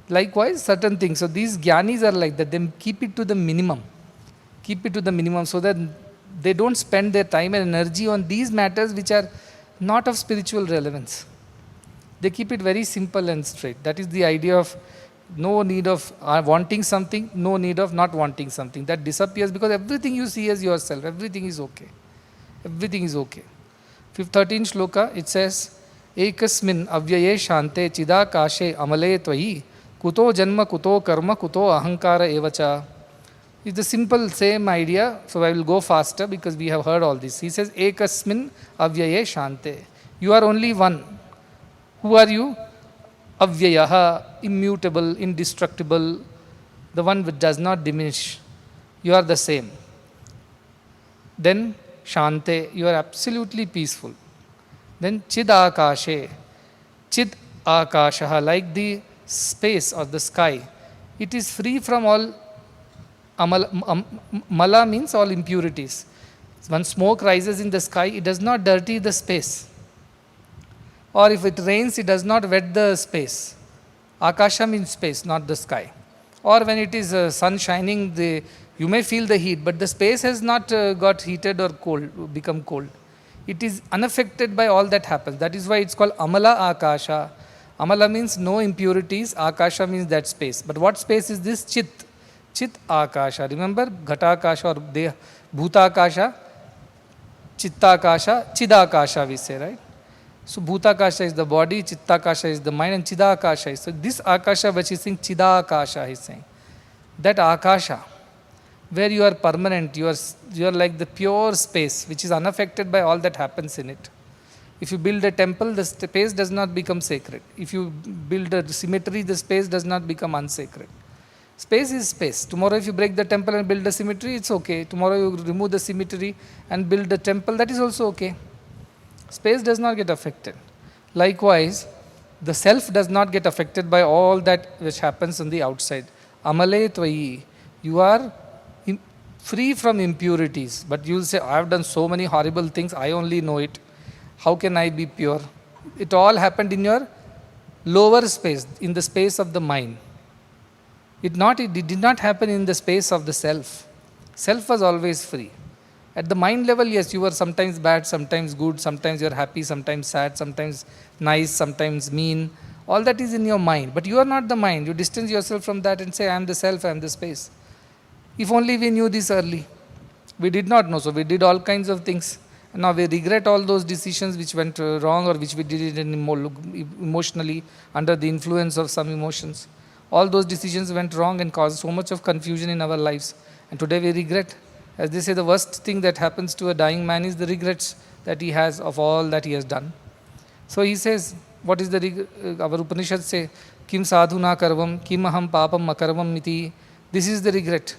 Likewise, certain things. So these jnanis are like that. They keep it to the minimum. Keep it to the minimum so that they don't spend their time and energy on these matters which are not of spiritual relevance. They keep it very simple and straight. That is the idea of no need of wanting something, no need of not wanting something. That disappears because everything you see as yourself, everything is okay. Everything is okay. 13th shloka, it says, Ekasmin avyaye shante chidakashe amale tvayi kuto janma kuto karma kuto ahankara evacha. It's the simple same idea, so I will go faster because we have heard all this. He says, Ekasmin avyaye shante. You are only one. Who are you? Avyayaha, immutable, indestructible, the one which does not diminish. You are the same. Then Shante, you are absolutely peaceful. Then Chidakashe, Chid Akashaha, like the space or the sky. It is free from all mala means all impurities. When smoke rises in the sky, it does not dirty the space. Or if it rains, it does not wet the space. Akasha means space, not the sky. Or when it is sun shining, you may feel the heat, but the space has not got heated or cold, become cold. It is unaffected by all that happens. That is why it's called Amala Akasha. Amala means no impurities, Akasha means that space. But what space is this? Chit. Chit Akasha. Remember Ghata Akasha or Bhuta Akasha, Chitta Akasha, Chidakasha we say, right? So Bhutakasha is the body, Chittakasha is the mind, and Chidakasha is. So this Akasha which is saying, Chidakasha is saying. That Akasha, where you are permanent, you are like the pure space which is unaffected by all that happens in it. If you build a temple, the space does not become sacred. If you build a cemetery, the space does not become unsacred. Space is space. Tomorrow if you break the temple and build a cemetery, it's okay. Tomorrow you remove the cemetery and build a temple, that is also okay. Space does not get affected. Likewise, the self does not get affected by all that which happens on the outside. Amale tvayi, you are free from impurities. But you will say, I have done so many horrible things, I only know it. How can I be pure? It all happened in your lower space, in the space of the mind. It did not happen in the space of the self. Self was always free. At the mind level, yes, you were sometimes bad, sometimes good, sometimes you are happy, sometimes sad, sometimes nice, sometimes mean. All that is in your mind. But you are not the mind. You distance yourself from that and say, I am the self, I am the space. If only we knew this early. We did not know, so we did all kinds of things. And now we regret all those decisions which went wrong, or which we did it emotionally under the influence of some emotions. All those decisions went wrong and caused so much of confusion in our lives. And today we regret. As they say, the worst thing that happens to a dying man is the regrets that he has of all that he has done. So he says, what is the our Upanishads say, Kim sadhuna karvam, kim aham papam akarvam miti. This is the regret.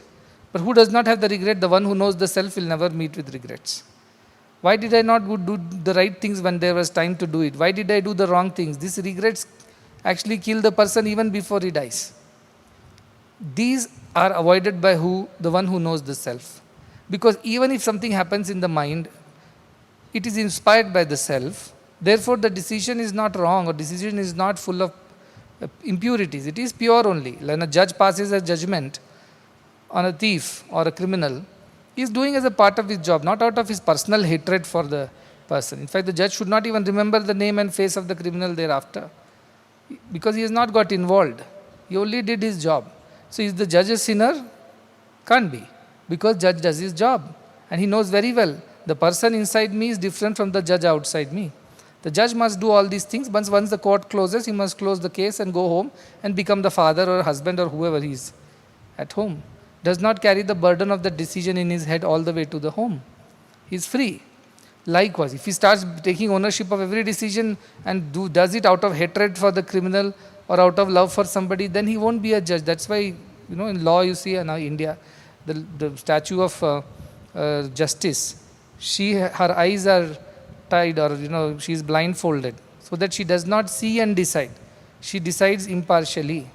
But who does not have the regret? The one who knows the self will never meet with regrets. Why did I not do the right things when there was time to do it? Why did I do the wrong things? These regrets actually kill the person even before he dies. These are avoided by who? The one who knows the self. Because even if something happens in the mind, it is inspired by the self. Therefore, the decision is not wrong, or decision is not full of impurities. It is pure only. When a judge passes a judgment on a thief or a criminal, he is doing as a part of his job, not out of his personal hatred for the person. In fact, the judge should not even remember the name and face of the criminal thereafter, because he has not got involved. He only did his job. So is the judge a sinner? Can't be, because judge does his job. And he knows very well, the person inside me is different from the judge outside me. The judge must do all these things. Once the court closes, he must close the case and go home and become the father or husband or whoever he is at home. Does not carry the burden of the decision in his head all the way to the home. He is free. Likewise, if he starts taking ownership of every decision and does it out of hatred for the criminal or out of love for somebody, then he won't be a judge. That's why, in law you see in India, the statue of justice, her eyes are tied, or she is blindfolded, so that she does not see and decide. She decides impartially.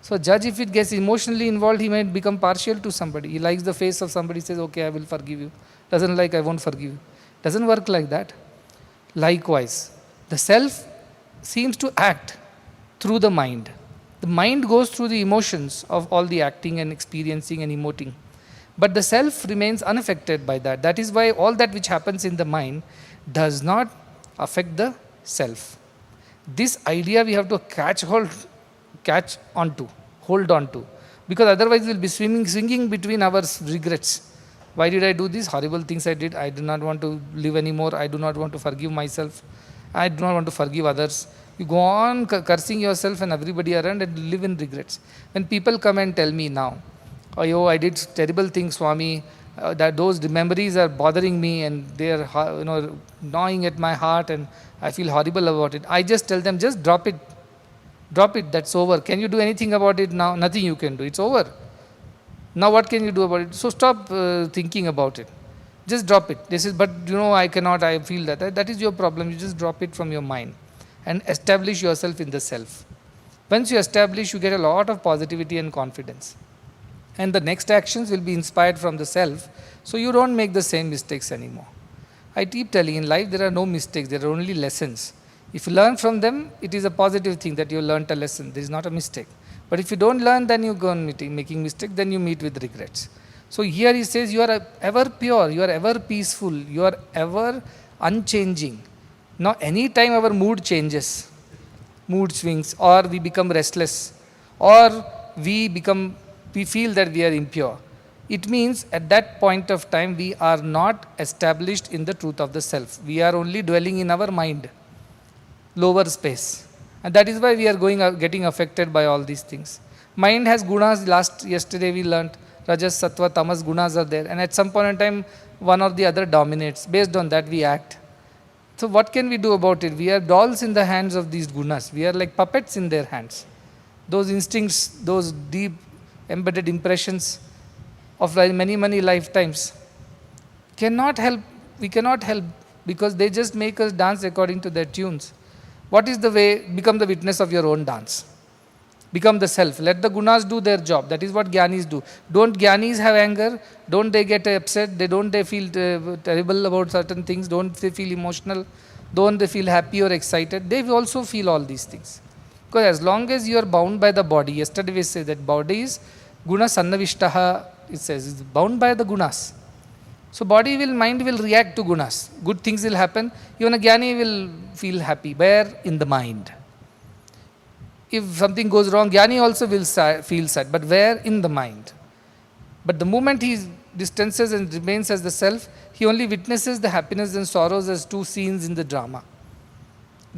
So judge, if it gets emotionally involved, he might become partial to somebody. He likes the face of somebody, says, okay, I will forgive you. Doesn't like, I won't forgive you. Doesn't work like that. Likewise, the self seems to act through the mind. The mind goes through the emotions of all the acting and experiencing and emoting. But the self remains unaffected by that. That is why all that which happens in the mind does not affect the self. This idea we have to hold on to, because otherwise we'll be swinging between our regrets. Why did I do these horrible things I did? I do not want to live anymore. I do not want to forgive myself. I do not want to forgive others. You go on cursing yourself and everybody around and live in regrets. When people come and tell me now, oh, I did terrible things, Swami, that those memories are bothering me and they are gnawing at my heart and I feel horrible about it. I just tell them, just drop it. Drop it, that's over. Can you do anything about it now? Nothing you can do, it's over. Now what can you do about it? So stop thinking about it. Just drop it. But I cannot, I feel that. That is your problem. You just drop it from your mind and establish yourself in the self. Once you establish, you get a lot of positivity and confidence. And the next actions will be inspired from the self, so you don't make the same mistakes anymore. I keep telling, in life there are no mistakes, there are only lessons. If you learn from them, it is a positive thing that you learnt a lesson. There is not a mistake. But if you don't learn, then you go on making mistakes, then you meet with regrets. So here he says, you are ever pure, you are ever peaceful, you are ever unchanging. Now any time our mood changes, mood swings, or we become restless, or we feel that we are impure, it means at that point of time we are not established in the truth of the self. We are only dwelling in our mind, lower space. And that is why we are getting affected by all these things. Mind has gunas. Yesterday we learnt Rajas, Sattva, Tamas gunas are there. And at some point in time, one or the other dominates. Based on that we act. So what can we do about it? We are dolls in the hands of these gunas. We are like puppets in their hands. Those instincts, those deep embedded impressions of many, many lifetimes cannot help. We cannot help because they just make us dance according to their tunes. What is the way? Become the witness of your own dance. Become the self. Let the gunas do their job. That is what Gyanis do. Don't Gyanis have anger? Don't they get upset? Don't they feel terrible about certain things? Don't they feel emotional? Don't they feel happy or excited? They also feel all these things. Because as long as you are bound by the body, yesterday we said that body is guna sannavishtaha, it says, is bound by the gunas. So mind will react to gunas. Good things will happen. Even a Jnani will feel happy. Where? In the mind. If something goes wrong, Jnani also will feel sad. But where? In the mind. But the moment he distances and remains as the self, he only witnesses the happiness and sorrows as two scenes in the drama.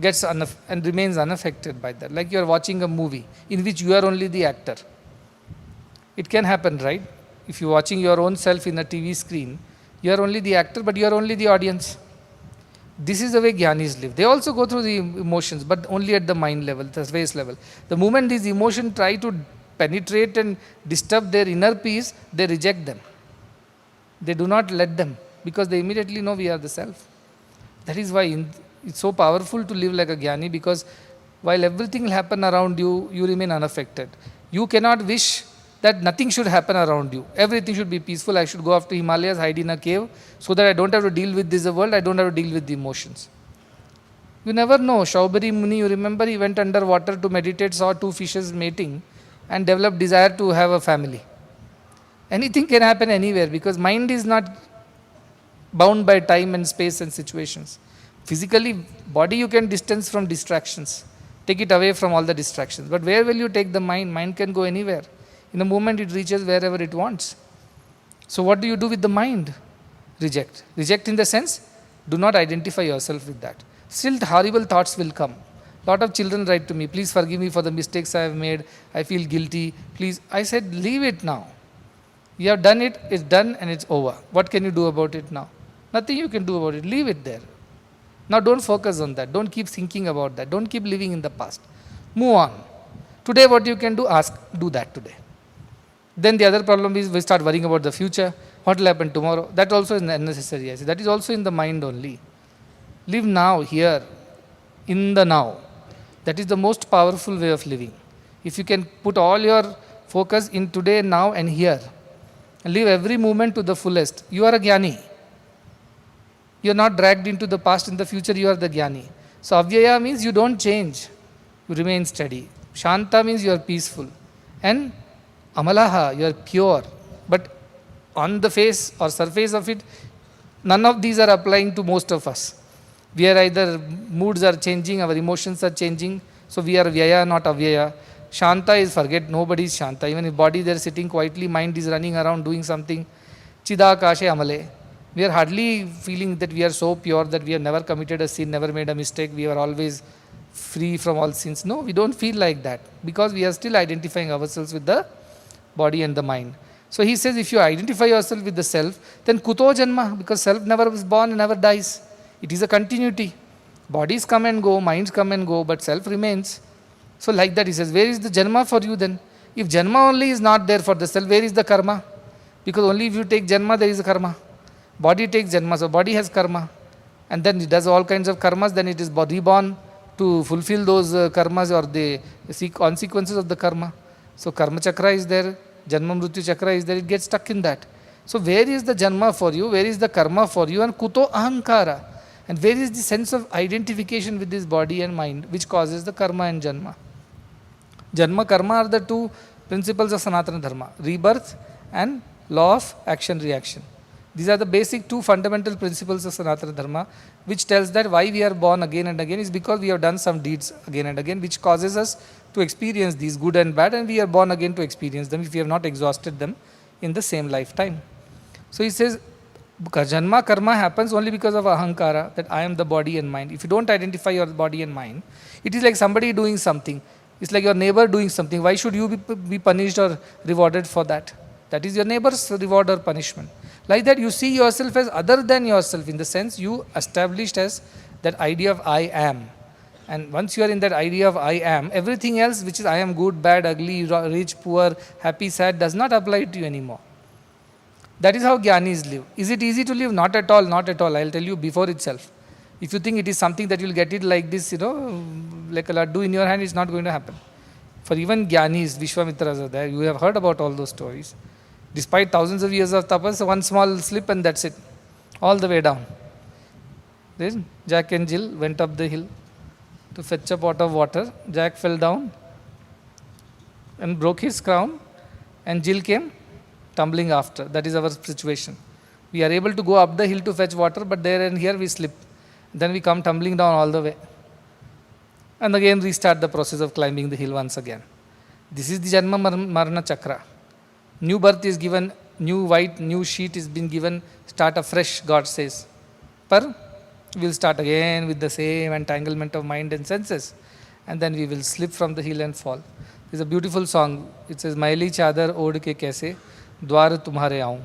And remains unaffected by that. Like you are watching a movie in which you are only the actor. It can happen, right? If you are watching your own self in a TV screen, you are only the actor, but you are only the audience. This is the way Jnanis live. They also go through the emotions, but only at the mind level, the face level. The moment these emotions try to penetrate and disturb their inner peace, they reject them. They do not let them, because they immediately know we are the self. That is why it's so powerful to live like a Jnani, because while everything will happen around you, you remain unaffected. You cannot wish that nothing should happen around you. Everything should be peaceful. I should go off to Himalayas, hide in a cave, so that I don't have to deal with this world, I don't have to deal with the emotions. You never know. Shaubari Muni, you remember, he went under water to meditate, saw two fishes mating, and developed desire to have a family. Anything can happen anywhere, because mind is not bound by time and space and situations. Physically, body you can distance from distractions. Take it away from all the distractions. But where will you take the mind? Mind can go anywhere. In a moment it reaches wherever it wants. So what do you do with the mind? Reject. Reject in the sense, do not identify yourself with that. Still horrible thoughts will come. Lot of children write to me, please forgive me for the mistakes I have made. I feel guilty. Please. I said, leave it now. You have done it, it's done and it's over. What can you do about it now? Nothing you can do about it. Leave it there. Now don't focus on that. Don't keep thinking about that. Don't keep living in the past. Move on. Today what you can do, do that today. Then the other problem is we start worrying about the future. What will happen tomorrow? That also is unnecessary. I say. That is also in the mind only. Live now, here, in the now. That is the most powerful way of living. If you can put all your focus in today, now and here, and live every moment to the fullest, you are a Jnani. You are not dragged into the past and the future, you are the Jnani. So Avyaya means you don't change. You remain steady. Shanta means you are peaceful. And Amalaha, you are pure. But on the face or surface of it, none of these are applying to most of us. We are either moods are changing, our emotions are changing, so we are Vyaya, not Avyaya. Shanta is forget, nobody is Shanta. Even if body they are sitting quietly, mind is running around doing something. Chidakashe Amale. We are hardly feeling that we are so pure that we have never committed a sin, never made a mistake, we are always free from all sins. No, we don't feel like that, because we are still identifying ourselves with the body and the mind. So he says, if you identify yourself with the self, then kuto janma, because self never was born and never dies. It is a continuity. Bodies come and go, minds come and go, but self remains. So like that he says, where is the janma for you then? If janma only is not there for the self, where is the karma? Because only if you take janma, there is a karma. Body takes janma, so body has karma. And then it does all kinds of karmas, then it is reborn to fulfill those karmas or the consequences of the karma. So karma chakra is there, janma mrityu chakra is there, it gets stuck in that. So where is the janma for you, where is the karma for you, and kuto ahankara? And where is the sense of identification with this body and mind which causes the karma and janma? Janma, karma are the two principles of Sanatana Dharma, rebirth and law of action-reaction. These are the basic two fundamental principles of Sanatana Dharma, which tells that why we are born again and again is because we have done some deeds again and again, which causes us to experience these good and bad, and we are born again to experience them if we have not exhausted them in the same lifetime. So he says, janma karma happens only because of ahankara, that I am the body and mind. If you don't identify your body and mind, it is like somebody doing something. It's like your neighbor doing something. Why should you be punished or rewarded for that? That is your neighbor's reward or punishment. Like that, you see yourself as other than yourself, in the sense you established as that idea of I am. And once you are in that idea of I am, everything else which is I am good, bad, ugly, rich, poor, happy, sad, does not apply to you anymore. That is how Jnanis live. Is it easy to live? Not at all, not at all. I will tell you before itself. If you think it is something that you will get it like this, like a laddu in your hand, it's not going to happen. For even Jnanis, Vishwamitras are there. You have heard about all those stories. Despite thousands of years of tapas, one small slip and that's it. All the way down. Then Jack and Jill went up the hill to fetch a pot of water. Jack fell down and broke his crown, and Jill came tumbling after. That is our situation. We are able to go up the hill to fetch water, but there and here we slip. Then we come tumbling down all the way. And again restart the process of climbing the hill once again. This is the Janma Marana Chakra. New birth is given new white, new sheet is been given, start afresh, God says. But we'll start again with the same entanglement of mind and senses. And then we will slip from the hill and fall. There's a beautiful song. It says, Maili chadar od ke kaise, dwar tumhare aun.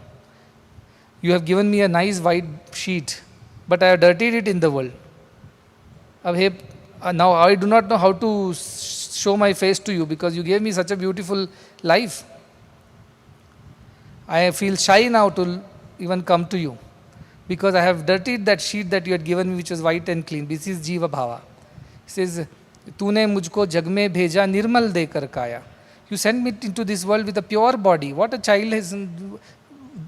You have given me a nice white sheet, but I have dirtied it in the world. Now I do not know how to show my face to you because you gave me such a beautiful life. I feel shy now to even come to you because I have dirtied that sheet that you had given me, which was white and clean. This is Jiva Bhava. He says, Tune mujhko jag mein bheja nirmal dekar kaya. You sent me into this world with a pure body. What a child has,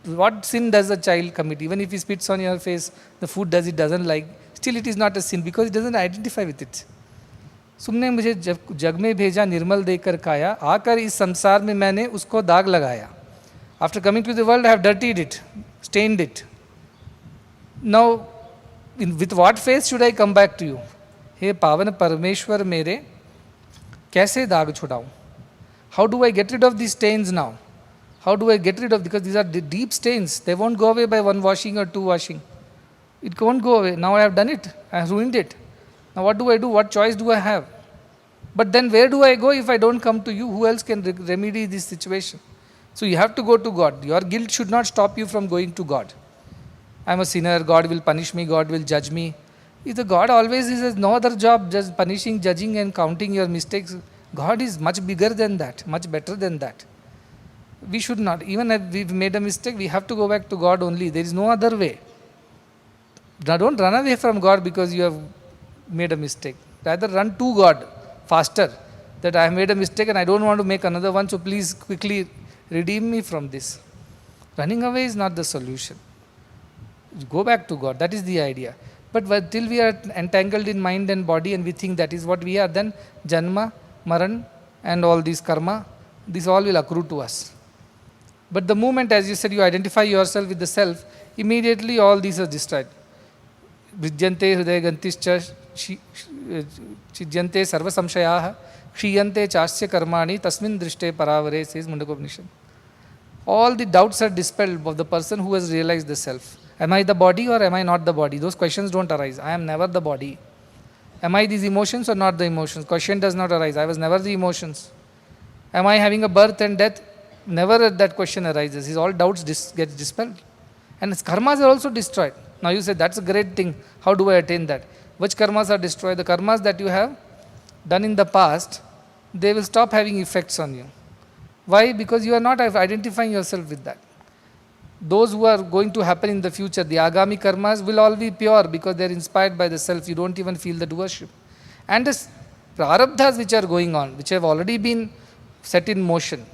what sin does a child commit? Even if he spits on your face, the food doesn't like, still it is not a sin because it doesn't identify with it. तुमने मुझे जग में भेजा निर्मल देकर काया, आकर इस संसार में मैंने उसको दाग लगाया. After coming to the world, I have dirtied it, stained it. Now, with what face should I come back to you? हे पावन परमेश्वर मेरे, कैसे दाग छुड़ाऊं? How do I get rid of these stains now? How do I get rid of, because these are deep stains. They won't go away by one washing or two washing. It won't go away. Now I have done it. I have ruined it. Now what do I do? What choice do I have? But then where do I go if I don't come to you? Who else can remedy this situation? So you have to go to God. Your guilt should not stop you from going to God. I am a sinner. God will punish me. God will judge me. If the God always has no other job, just punishing, judging and counting your mistakes. God is much bigger than that, much better than that. We should not, even if we've made a mistake, we have to go back to God only. There is no other way. Don't run away from God because you have made a mistake. Rather run to God faster. That I have made a mistake and I don't want to make another one, so please quickly redeem me from this. Running away is not the solution. Go back to God. That is the idea. But till we are entangled in mind and body and we think that is what we are, then Janma, Maran and all these karma, this all will accrue to us. But the moment, as you said, you identify yourself with the self, immediately all these are destroyed. Vijyante hridaya gantischa chidyante sarva samshayaha kshiyante chasya karmani tasmin drishte paravare, says Mundakopanishad. All the doubts are dispelled of the person who has realized the self. Am I the body or am I not the body? Those questions don't arise. I am never the body. Am I these emotions or not the emotions? Question does not arise. I was never the emotions. Am I having a birth and death? Never that question arises. His all doubts get dispelled. And his karmas are also destroyed. Now you say, that's a great thing. How do I attain that? Which karmas are destroyed? The karmas that you have done in the past, they will stop having effects on you. Why? Because you are not identifying yourself with that. Those who are going to happen in the future, the agami karmas will all be pure because they are inspired by the self. You don't even feel the doership. And the prarabdhas which are going on, which have already been set in motion,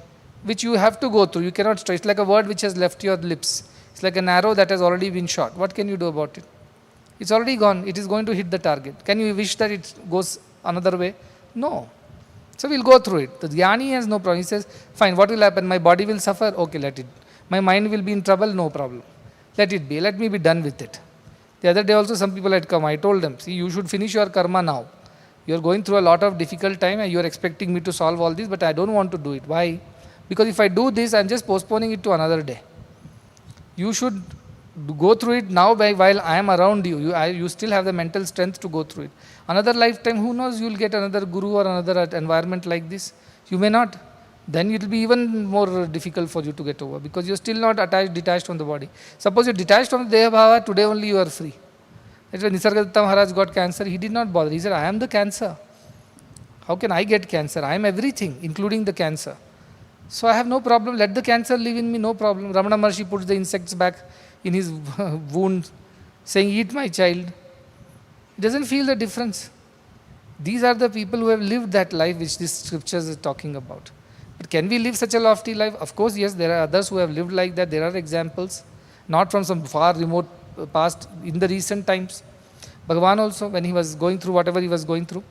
which you have to go through. You cannot stop. It's like a word which has left your lips. It's like an arrow that has already been shot. What can you do about it? It's already gone. It is going to hit the target. Can you wish that it goes another way? No. So we'll go through it. The jnani has no problem. He says, fine, what will happen? My body will suffer? Okay, let it. My mind will be in trouble? No problem. Let it be. Let me be done with it. The other day also some people had come. I told them, see, you should finish your karma now. You are going through a lot of difficult time and you are expecting me to solve all this, but I don't want to do it. Why? Because if I do this, I am just postponing it to another day. You should go through it now while I am around you. You still have the mental strength to go through it. Another lifetime, who knows, you will get another guru or another environment like this. You may not. Then it will be even more difficult for you to get over because you are still not detached from the body. Suppose you are detached from the Deha Bhava, today only you are free. That's when Nisargadatta Maharaj got cancer. He did not bother. He said, I am the cancer. How can I get cancer? I am everything, including the cancer. So I have no problem. Let the cancer live in me, no problem. Ramana Maharshi puts the insects back in his wound, saying, eat my child. He doesn't feel the difference. These are the people who have lived that life which this scriptures is talking about. But can we live such a lofty life? Of course, yes, there are others who have lived like that. There are examples, not from some far remote past, in the recent times. Bhagavan also, when he was going through whatever he was going through,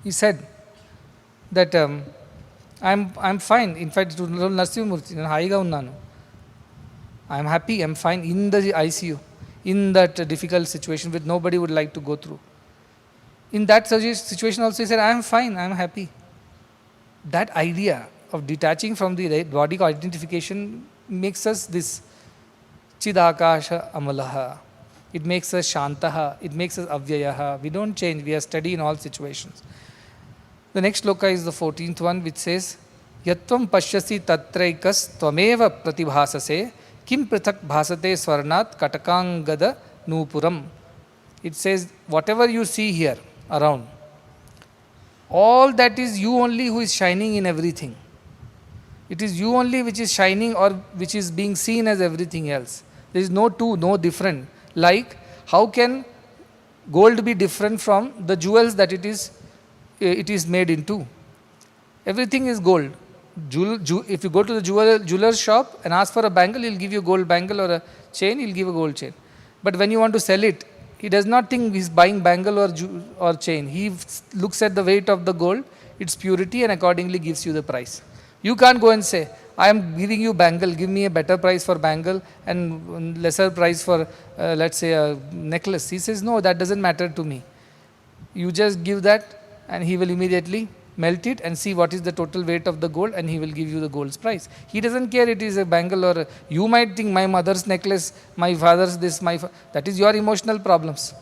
he said that I'm fine. In fact, I am happy, I am fine in the ICU, in that difficult situation which nobody would like to go through. In that situation also he said, I am fine, I am happy. That idea of detaching from the body identification makes us this Chidakasha Amalaha. It makes us Shantaha. It makes us Avyayaha. We don't change. We are steady in all situations. The next sloka is the 14th one, which says, Yatvam pashyasi tatraikas tvameva pratibhasase kim prithak bhasate swarnat katakangada nupuram. It says, whatever you see here around, all that is you only who is shining in everything. It is you only which is shining or which is being seen as everything else. There is no two, no different. Like, how can gold be different from the jewels that it is made into? Everything is gold. If you go to the jeweler's shop and ask for a bangle, he'll give you a gold bangle, or a chain, he'll give a gold chain. But when you want to sell it, he does not think he's buying bangle or chain. He looks at the weight of the gold, its purity, and accordingly gives you the price. You can't go and say, I am giving you bangle, give me a better price for bangle and lesser price for, let's say, a necklace. He says, no, that doesn't matter to me. You just give that and he will immediately melt it and see what is the total weight of the gold, and he will give you the gold's price. He doesn't care it is a bangle or you might think my mother's necklace, my father's this, that is your emotional problems.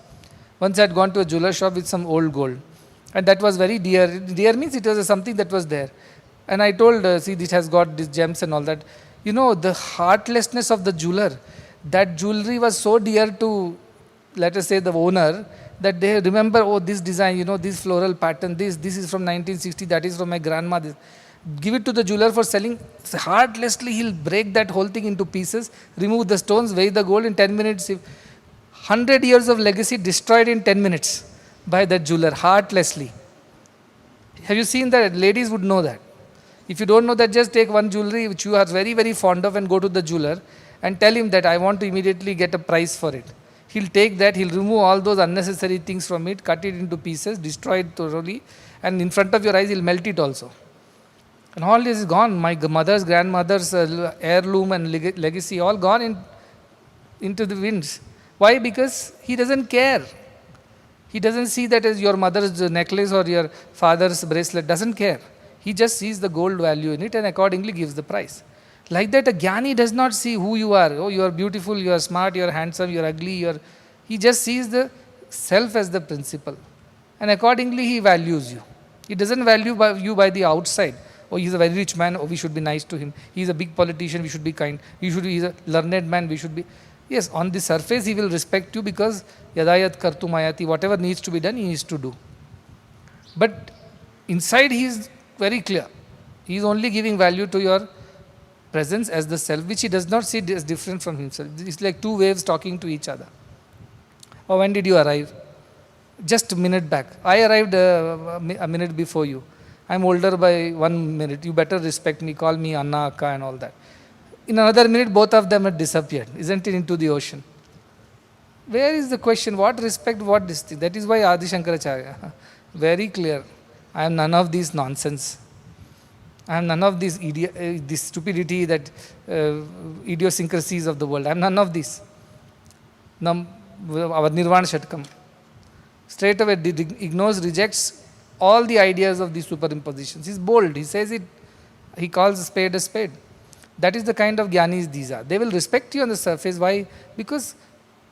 Once I had gone to a jeweler shop with some old gold, and that was very dear. Dear means it was something that was there. And I told, see, this has got these gems and all that. You know, the heartlessness of the jeweler, that jewelry was so dear to, let us say, the owner, that they remember, oh, this design, you know, this floral pattern, this is from 1960, that is from my grandma. Give it to the jeweler for selling. Heartlessly, he'll break that whole thing into pieces, remove the stones, weigh the gold in 10 minutes. 100 years of legacy destroyed in 10 minutes by that jeweler, heartlessly. Have you seen that? Ladies would know that. If you don't know that, just take one jewelry which you are very, very fond of and go to the jeweler and tell him that I want to immediately get a price for it. He'll take that, he'll remove all those unnecessary things from it, cut it into pieces, destroy it thoroughly, and in front of your eyes, he'll melt it also. And all this is gone. My mother's, grandmother's heirloom and legacy, all gone into the winds. Why? Because he doesn't care. He doesn't see that as your mother's necklace or your father's bracelet, doesn't care. He just sees the gold value in it and accordingly gives the price. Like that, a Jnani does not see who you are. Oh, you are beautiful, you are smart, you are handsome, you are ugly. He just sees the self as the principle. And accordingly, he values you. He doesn't value you by the outside. Oh, he's a very rich man, oh, we should be nice to him. He's a big politician, we should be kind. He's a learned man, we should be... Yes, on the surface, he will respect you because yadayat kartumayati, whatever needs to be done, he needs to do. But inside, he is very clear. He is only giving value to your presence as the self, which he does not see as different from himself. It's like two waves talking to each other. Oh, when did you arrive? Just a minute back. I arrived a minute before you. I'm older by 1 minute. You better respect me. Call me Anna, Akka and all that. In another minute, both of them had disappeared, isn't it, into the ocean? Where is the question? What respect, what this thing? That is why Adi Shankaracharya, very clear. I am none of these nonsense. I am none of this stupidity, that idiosyncrasies of the world. I am none of this. Our Nirvana Shatkam straight away ignores, rejects all the ideas of these superimpositions. He is bold. He says it. He calls a spade a spade. That is the kind of Jnanis these are. They will respect you on the surface. Why? Because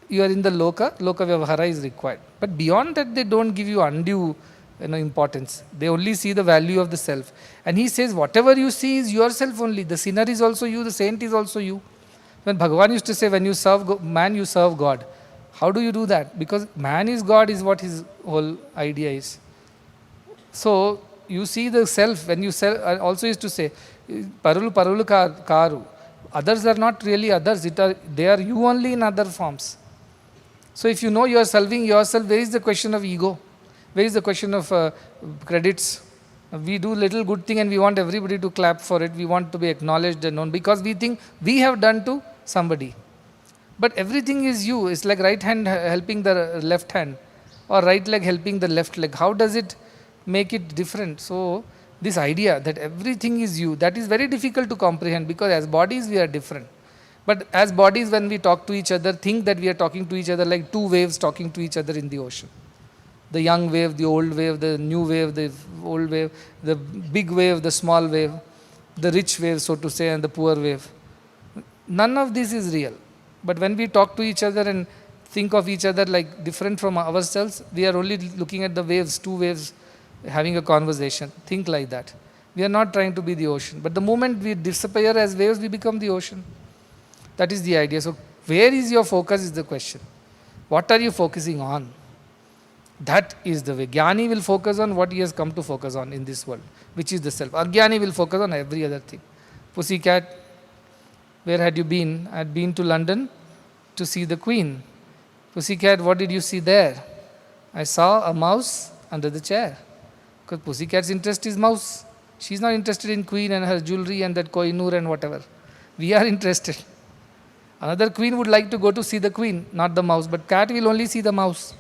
you are in the Loka Vyavahara is required. But beyond that, they don't give you undue importance. They only see the value of the self. And he says, whatever you see is yourself only. The sinner is also you, the saint is also you. When Bhagavan used to say, when you serve man, you serve God. How do you do that? Because man is God is what his whole idea is. So, you see the self, when you also used to say, Parulu karu. Others are not really others, they are you only in other forms. So if you know you are serving yourself, where is the question of ego? Where is the question of credits? We do little good thing and we want everybody to clap for it. We want to be acknowledged and known because we think we have done to somebody. But everything is you. It's like right hand helping the left hand or right leg helping the left leg. How does it make it different? So this idea that everything is you, that is very difficult to comprehend because as bodies we are different. But as bodies, when we talk to each other, think that we are talking to each other like two waves talking to each other in the ocean. The young wave, the old wave, the new wave, the old wave, the big wave, the small wave, the rich wave, so to say, and the poor wave. None of this is real. But when we talk to each other and think of each other like different from ourselves, we are only looking at the waves, two waves, having a conversation. Think like that. We are not trying to be the ocean. But the moment we disappear as waves, we become the ocean. That is the idea. So where is your focus is the question. What are you focusing on? That is the way. Jnani will focus on what he has come to focus on in this world, which is the self. Ajnani will focus on every other thing. Pussycat, where had you been? I had been to London to see the Queen. Pussycat, what did you see there? I saw a mouse under the chair. Because Pussycat's interest is mouse. She's not interested in Queen and her jewelry and that Kohinoor and whatever. We are interested. Another queen would like to go to see the queen, not the mouse, but cat will only see the mouse.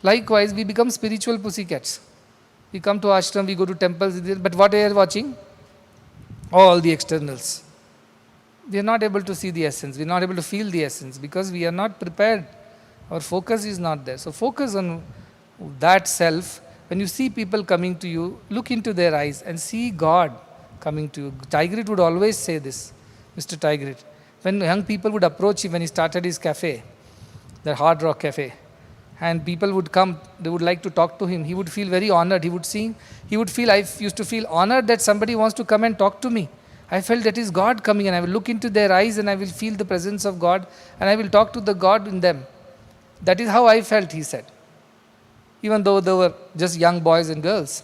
Likewise, we become spiritual pussycats. We come to ashram, we go to temples, but what we are watching? All the externals. We are not able to see the essence, we are not able to feel the essence because we are not prepared. Our focus is not there. So focus on that self. When you see people coming to you, look into their eyes and see God coming to you. Tigrit would always say this, Mr. Tigrit. When young people would approach him when he started his cafe, the Hard Rock Cafe, and people would come, they would like to talk to him, he would feel very honored. He would feel, I used to feel honored that somebody wants to come and talk to me. I felt that is God coming, and I will look into their eyes and I will feel the presence of God and I will talk to the God in them. That is how I felt, he said. Even though they were just young boys and girls.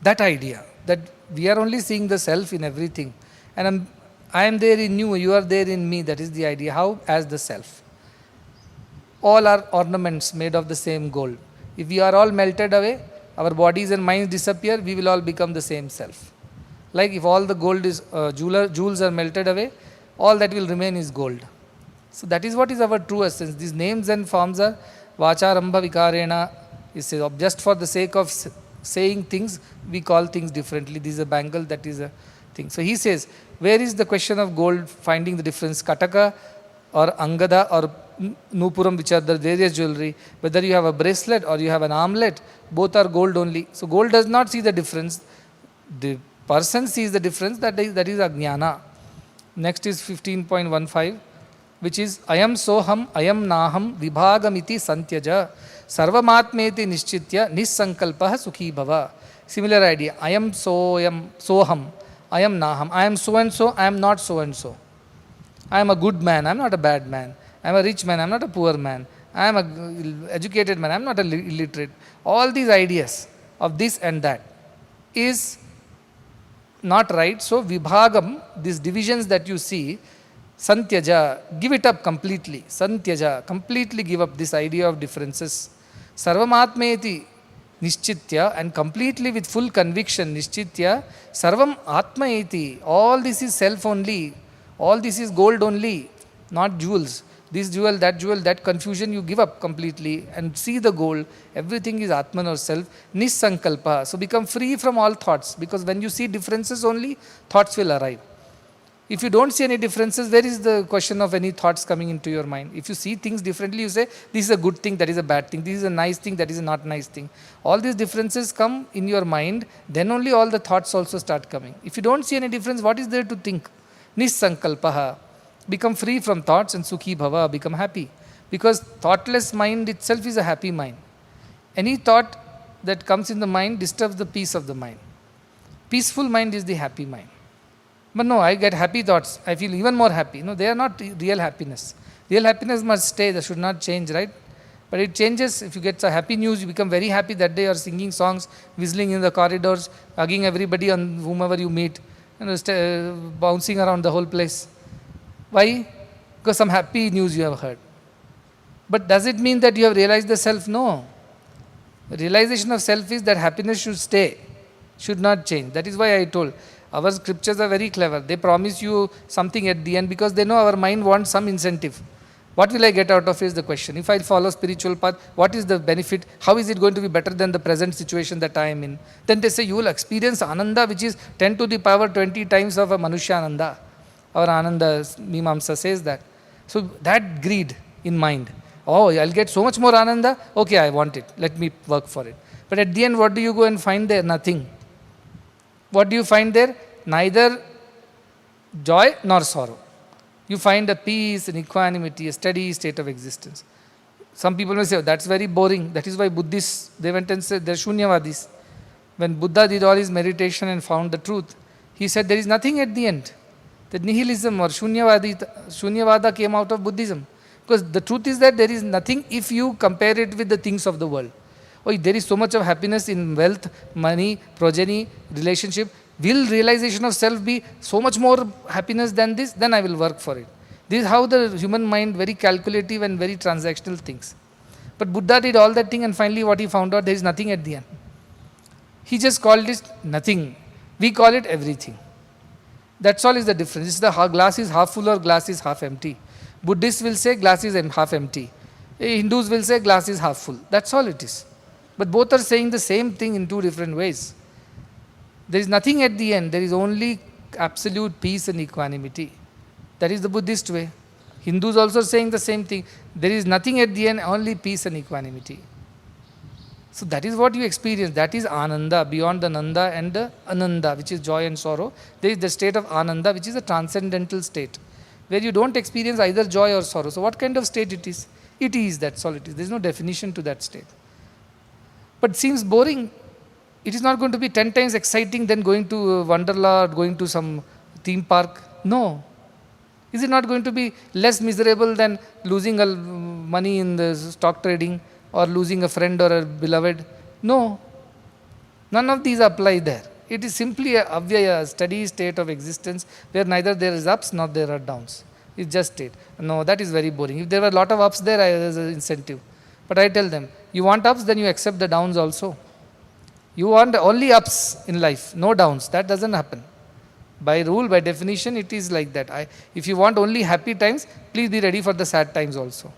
That idea, that we are only seeing the self in everything. And I am there in you, you are there in me. That is the idea. How? As the self. All are ornaments made of the same gold. If we are all melted away, our bodies and minds disappear, we will all become the same self. Like if all the gold is, jewels are melted away, all that will remain is gold. So that is what is our true essence. These names and forms are vacharambha vikarena. Just for the sake of saying things, we call things differently. This is a bangle, that is a thing. So he says, where is the question of gold finding the difference? Kataka or Angada or Nupuram, which are the various jewelry, whether you have a bracelet or you have an armlet, both are gold only. So gold does not see the difference. The person sees the difference, that is Ajnana. Next is 15.15, which is Ayam Soham, Ayam Naham, Vibhagamiti Santyaja, Sarvamatmeti Nishchitya, Nisankalpaha Sukhi Bhava. Similar idea. Ayam Soham, Ayam Naham. I am so and so, I am not so and so. I am a good man, I am not a bad man. I am a rich man, I am not a poor man. I am an educated man, I am not an illiterate. All these ideas of this and that is not right. So Vibhagam, these divisions that you see, Santyaja, give it up completely. Santyaja, completely give up this idea of differences. Sarvamatmeti Nishchitya, and completely with full conviction, Nishchitya, Sarvam Atmaeti, all this is self only, all this is gold only, not jewels. This jewel, that confusion you give up completely and see the gold. Everything is Atman or self. Nisankalpa. So become free from all thoughts, because when you see differences only, thoughts will arrive. If you don't see any differences, where is the question of any thoughts coming into your mind? If you see things differently, you say, this is a good thing, that is a bad thing. This is a nice thing, that is a not nice thing. All these differences come in your mind, then only all the thoughts also start coming. If you don't see any difference, what is there to think? Nisankalpaha. Become free from thoughts and sukhi bhava, become happy. Because thoughtless mind itself is a happy mind. Any thought that comes in the mind disturbs the peace of the mind. Peaceful mind is the happy mind. But no, I get happy thoughts, I feel even more happy. No, they are not real happiness. Real happiness must stay, that should not change, right? But it changes. If you get a happy news, you become very happy that day. You are singing songs, whistling in the corridors, hugging everybody on whomever you meet, and bouncing around the whole place. Why? Because some happy news you have heard. But does it mean that you have realized the self? No. The realization of self is that happiness should stay, should not change. That is why I told, our scriptures are very clever. They promise you something at the end because they know our mind wants some incentive. What will I get out of is the question. If I follow spiritual path, what is the benefit? How is it going to be better than the present situation that I am in? Then they say you will experience Ananda, which is 10 to the power 20 times of a Manushya Ananda. Our Ananda Mimamsa says that. So that greed in mind. Oh, I'll get so much more Ananda. Okay, I want it. Let me work for it. But at the end, what do you go and find there? Nothing. What do you find there? Neither joy nor sorrow. You find a peace, an equanimity, a steady state of existence. Some people may say, oh, that's very boring. That is why Buddhists, they went and said, they're Shunyavadis. When Buddha did all his meditation and found the truth, he said there is nothing at the end. That nihilism or Shunyavada came out of Buddhism. Because the truth is that there is nothing if you compare it with the things of the world. Oh, there is so much of happiness in wealth, money, progeny, relationship. Will realization of self be so much more happiness than this? Then I will work for it. This is how the human mind, very calculative and very transactional thinks. But Buddha did all that thing, and finally what he found out, there is nothing at the end. He just called it nothing. We call it everything. That's all is the difference. It's the glass is half full or glass is half empty. Buddhists will say glass is half empty. Hindus will say glass is half full. That's all it is. But both are saying the same thing in two different ways. There is nothing at the end. There is only absolute peace and equanimity. That is the Buddhist way. Hindus also saying the same thing. There is nothing at the end, only peace and equanimity. So that is what you experience. That is Ananda, beyond the Nanda and the Ananda, which is joy and sorrow. There is the state of Ananda, which is a transcendental state, where you don't experience either joy or sorrow. So what kind of state it is? It is, that's all it is. There is no definition to that state. But it seems boring. It is not going to be 10 times exciting than going to Wonderla or going to some theme park. No. Is it not going to be less miserable than losing money in the stock trading or losing a friend or a beloved? No. None of these apply there. It is simply a steady state of existence where neither there is ups nor there are downs. It's just state. No, that is very boring. If there were a lot of ups there, there is an incentive. But I tell them, you want ups, then you accept the downs also. You want only ups in life, no downs. That doesn't happen. By rule, by definition, it is like that. If you want only happy times, please be ready for the sad times also.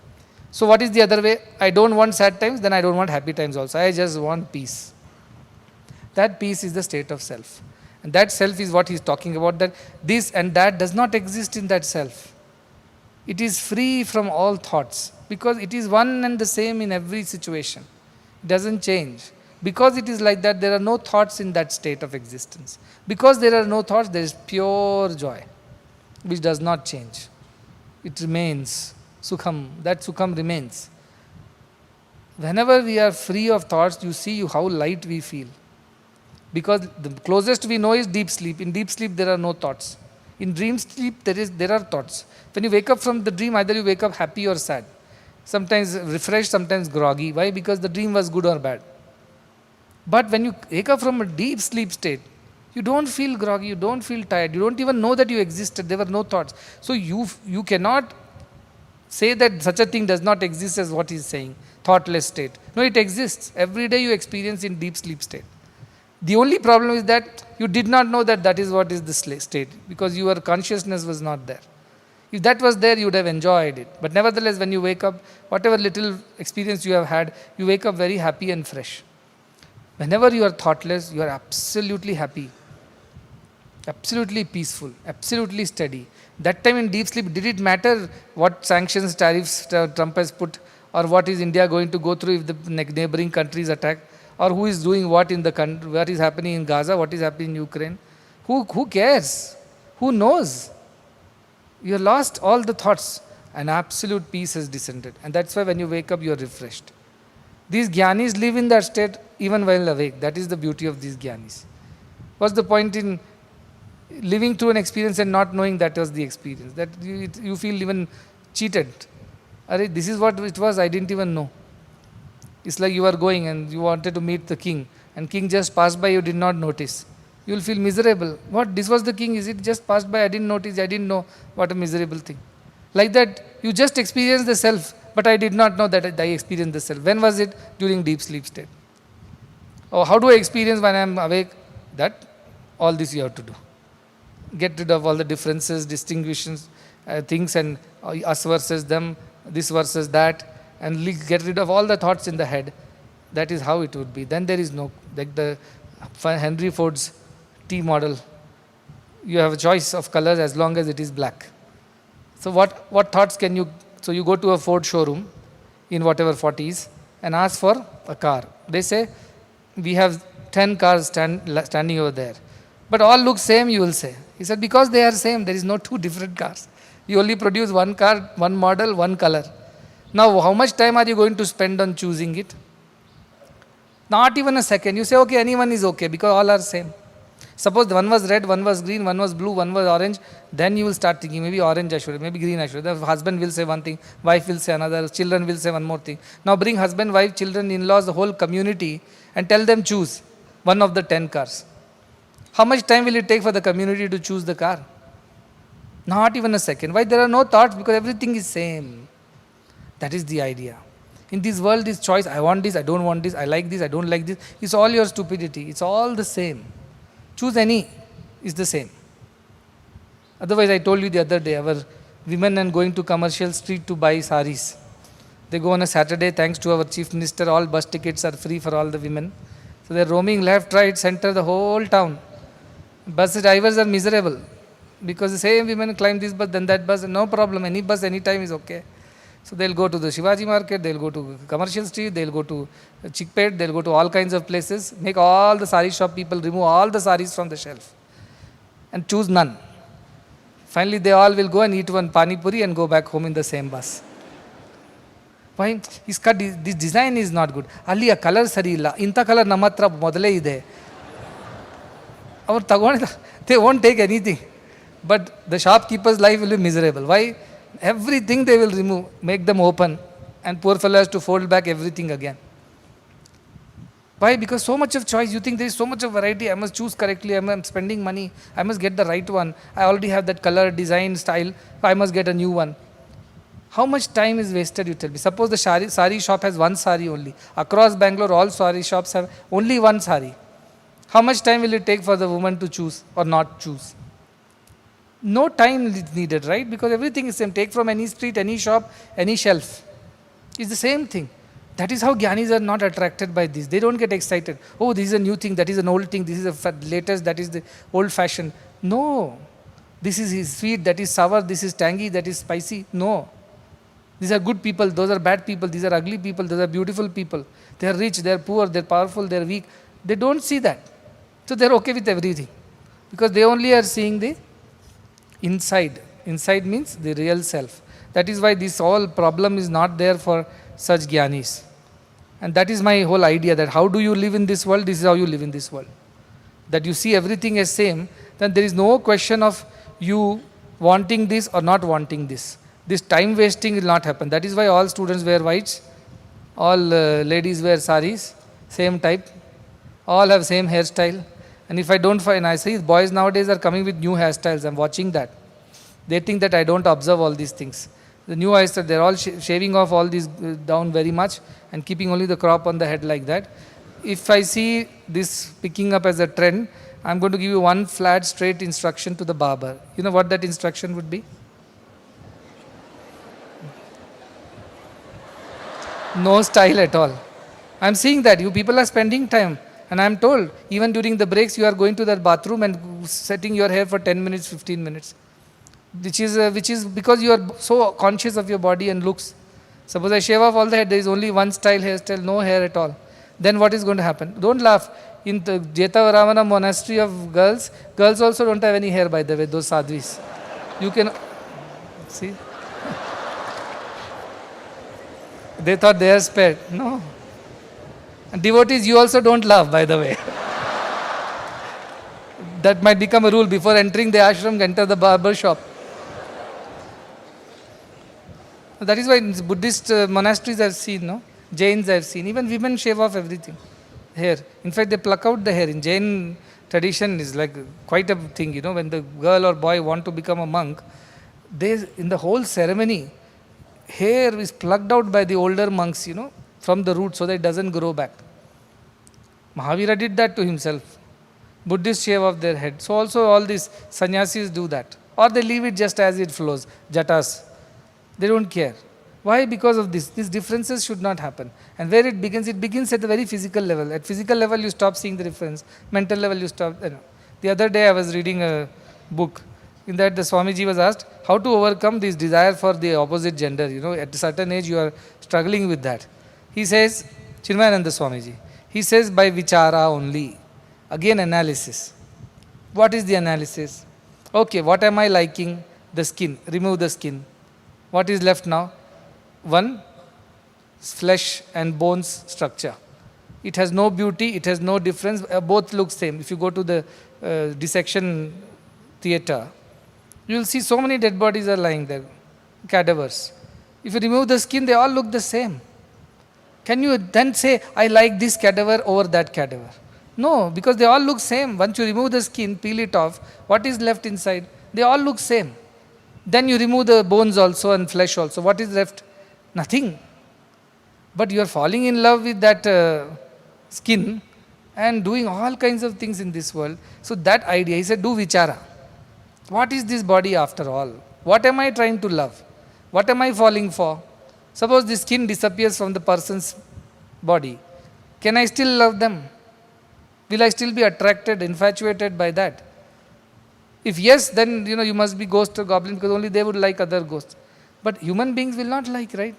So what is the other way? I don't want sad times, then I don't want happy times also. I just want peace. That peace is the state of self. And that self is what he is talking about, that this and that does not exist in that self. It is free from all thoughts because it is one and the same in every situation. It doesn't change. Because it is like that, there are no thoughts in that state of existence. Because there are no thoughts, there is pure joy, which does not change. It remains. Sukham, that Sukham remains. Whenever we are free of thoughts, you see how light we feel. Because the closest we know is deep sleep. In deep sleep, there are no thoughts. In dream sleep, there are thoughts. When you wake up from the dream, either you wake up happy or sad. Sometimes refreshed, sometimes groggy. Why? Because the dream was good or bad. But when you wake up from a deep sleep state, you don't feel groggy, you don't feel tired, you don't even know that you existed, there were no thoughts. So you cannot say that such a thing does not exist as what he is saying, thoughtless state. No, it exists. Every day you experience in deep sleep state. The only problem is that you did not know that that is what is the state, because your consciousness was not there. If that was there, you would have enjoyed it. But nevertheless, when you wake up, whatever little experience you have had, you wake up very happy and fresh. Whenever you are thoughtless, you are absolutely happy, absolutely peaceful, absolutely steady. That time in deep sleep, did it matter what sanctions, tariffs Trump has put, or what is India going to go through if the neighboring countries attack, or who is doing what in the country, what is happening in Gaza, what is happening in Ukraine? Who cares? Who knows? You have lost all the thoughts, and absolute peace has descended. And that's why when you wake up, you are refreshed. These jnanis live in that state even while awake. That is the beauty of these jnanis. What's the point in living through an experience and not knowing that was the experience? That you feel even cheated. This is what it was, I didn't even know. It's like you are going and you wanted to meet the king, and king just passed by, you did not notice. You will feel miserable. What? This was the king? Is it just passed by? I didn't notice. I didn't know. What a miserable thing. Like that, you just experienced the self. But I did not know that I experienced the self. When was it? During deep sleep state. Oh, how do I experience when I am awake? That, all this you have to do. Get rid of all the differences, distinctions, things, and us versus them, this versus that, and get rid of all the thoughts in the head. That is how it would be. Then there is no, like the Henry Ford's T model. You have a choice of colors as long as it is black. So what thoughts can you... So you go to a Ford showroom in whatever 40s and ask for a car. They say, we have 10 cars standing over there. But all look same, you will say. He said, because they are same, there is no two different cars. You only produce one car, one model, one color. Now, how much time are you going to spend on choosing it? Not even a second. You say, okay, anyone is okay because all are same. Suppose one was red, one was green, one was blue, one was orange, then you will start thinking, maybe orange I should, maybe green I should. The husband will say one thing, wife will say another, children will say one more thing. Now bring husband, wife, children, in-laws, the whole community and tell them choose one of the 10 cars. How much time will it take for the community to choose the car? Not even a second. Why? There are no thoughts because everything is same. That is the idea. In this world, this choice, I want this, I don't want this, I like this, I don't like this, it's all your stupidity. It's all the same. Choose any, is the same. Otherwise, I told you the other day, our women are going to commercial street to buy saris. They go on a Saturday, thanks to our chief minister, all bus tickets are free for all the women. So they're roaming left, right, center, the whole town. Bus drivers are miserable because the same women climb this bus, then that bus, no problem, any bus, anytime is okay. So they'll go to the Shivaji market, they'll go to commercial street, they'll go to Chickpet, they'll go to all kinds of places, make all the sari shop people remove all the saris from the shelf and choose none. Finally, they all will go and eat one pani puri and go back home in the same bus. Why? This design is not good. Ali a color sari illa. Inta color namatra modale ide. They won't take anything. But the shopkeeper's life will be miserable. Why? Everything they will remove, make them open, and poor fellow has to fold back everything again. Why? Because so much of choice, you think there is so much of variety, I must choose correctly, I'm spending money, I must get the right one, I already have that color, design, style, I must get a new one. How much time is wasted, you tell me? Suppose the sari shop has one sari only. Across Bangalore, all sari shops have only one sari. How much time will it take for the woman to choose or not choose? No time is needed, right? Because everything is same. Take from any street, any shop, any shelf. It's the same thing. That is how Gyanis are not attracted by this. They don't get excited. Oh, this is a new thing, that is an old thing, this is a latest, that is the old fashion. No. This is sweet, that is sour, this is tangy, that is spicy. No. These are good people, those are bad people, these are ugly people, those are beautiful people. They are rich, they are poor, they are powerful, they are weak. They don't see that. So they are okay with everything. Because they only are seeing the inside. Inside means the real self. That is why this whole problem is not there for such Gyanis. And that is my whole idea, that how do you live in this world? This is how you live in this world. That you see everything as same, then there is no question of you wanting this or not wanting this. This time wasting will not happen. That is why all students wear whites, all ladies wear saris, same type, all have same hairstyle. And if I don't find, I see boys nowadays are coming with new hairstyles. I'm watching that. They think that I don't observe all these things. The new hairstyle, they're all shaving off all these down very much and keeping only the crop on the head like that. If I see this picking up as a trend, I'm going to give you one flat, straight instruction to the barber. You know what that instruction would be? No style at all. I'm seeing that you people are spending time. And I am told, even during the breaks, you are going to that bathroom and setting your hair for 10 minutes, 15 minutes. Which is because you are so conscious of your body and looks. Suppose I shave off all the hair, there is only one style hairstyle, no hair at all. Then what is going to happen? Don't laugh. In the Jetavaramana monastery of girls also don't have any hair, by the way, those sadhvis. You can see. They thought they are spared. No. And devotees, you also don't laugh, by the way. That might become a rule. Before entering the ashram, enter the barber shop. That is why in Buddhist monasteries I've seen, no? Jains I've seen. Even women shave off everything. Hair. In fact, they pluck out the hair. In Jain tradition is like quite a thing, you know, when the girl or boy want to become a monk, in the whole ceremony, hair is plucked out by the older monks, you know, from the root so that it doesn't grow back. Mahavira did that to himself. Buddhists shave off their head. So also all these sannyasis do that. Or they leave it just as it flows, jatas. They don't care. Why? Because of this. These differences should not happen. And where it begins at the very physical level. At physical level you stop seeing the difference. Mental level you stop. The other day I was reading a book. In that the Swamiji was asked how to overcome this desire for the opposite gender. You know, at a certain age you are struggling with that. He says, Chinmayananda Swamiji, he says by vichara only. Again analysis. What is the analysis? Okay, what am I liking? the skin, remove the skin. What is left now? One flesh and bones structure. It has no beauty, it has no difference, both look same. If you go to the dissection theatre, you will see so many dead bodies are lying there, cadavers. If you remove the skin, they all look the same. Can you then say, I like this cadaver over that cadaver? No, because they all look same. Once you remove the skin, peel it off, what is left inside? They all look same. Then you remove the bones also and flesh also. What is left? Nothing. But you are falling in love with that skin and doing all kinds of things in this world. So that idea, he said, do vichara. What is this body after all? What am I trying to love? What am I falling for? Suppose the skin disappears from the person's body. Can I still love them? Will I still be attracted, infatuated by that? If yes, then you must be ghost or goblin, because only they would like other ghosts. But human beings will not like, right?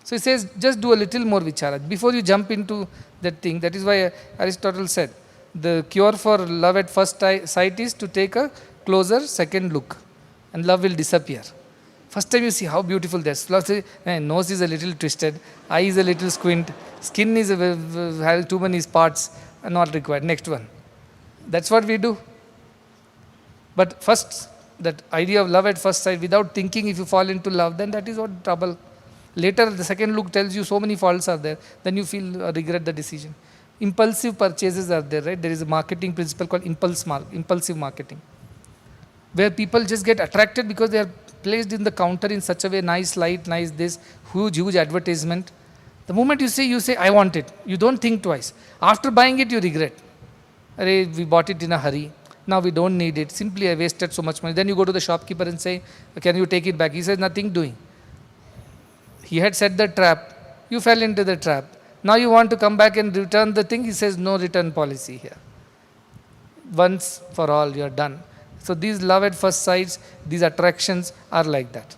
So he says, just do a little more vichara before you jump into that thing. That is why Aristotle said, the cure for love at first sight is to take a closer second look, and love will disappear. First time you see how beautiful that is. Love says, nose is a little twisted, eye is a little squint, skin is has too many parts, not required. Next one. That's what we do. But first, that idea of love at first sight, without thinking, if you fall into love, then that is what trouble. Later, the second look tells you so many faults are there, then you feel regret the decision. Impulsive purchases are there, right? There is a marketing principle called impulsive marketing, where people just get attracted because they are placed in the counter in such a way, nice light, nice this, huge advertisement. The moment you say, I want it. You don't think twice. After buying it, you regret. We bought it in a hurry. Now we don't need it. Simply I wasted so much money. Then you go to the shopkeeper and say, can you take it back? He says, nothing doing. He had set the trap. You fell into the trap. Now you want to come back and return the thing. He says, no return policy here. Once for all, you are done. So these love at first sights, these attractions are like that.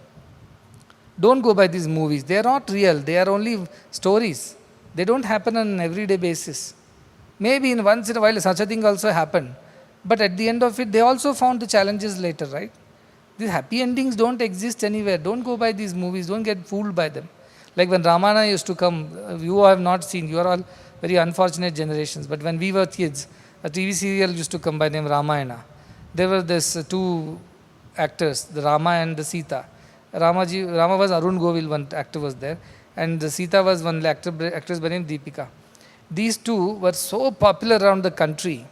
Don't go by these movies. They are not real. They are only stories. They don't happen on an everyday basis. Maybe once in a while such a thing also happened. But at the end of it, they also found the challenges later, right? These happy endings don't exist anywhere. Don't go by these movies. Don't get fooled by them. Like when Ramayana used to come, you have not seen, you are all very unfortunate generations. But when we were kids, a TV serial used to come by name Ramayana. There were these two actors, the Rama and the Sita. Rama was Arun Govil, one actor was there. And the Sita was one actress by name Deepika. These two were so popular around the country.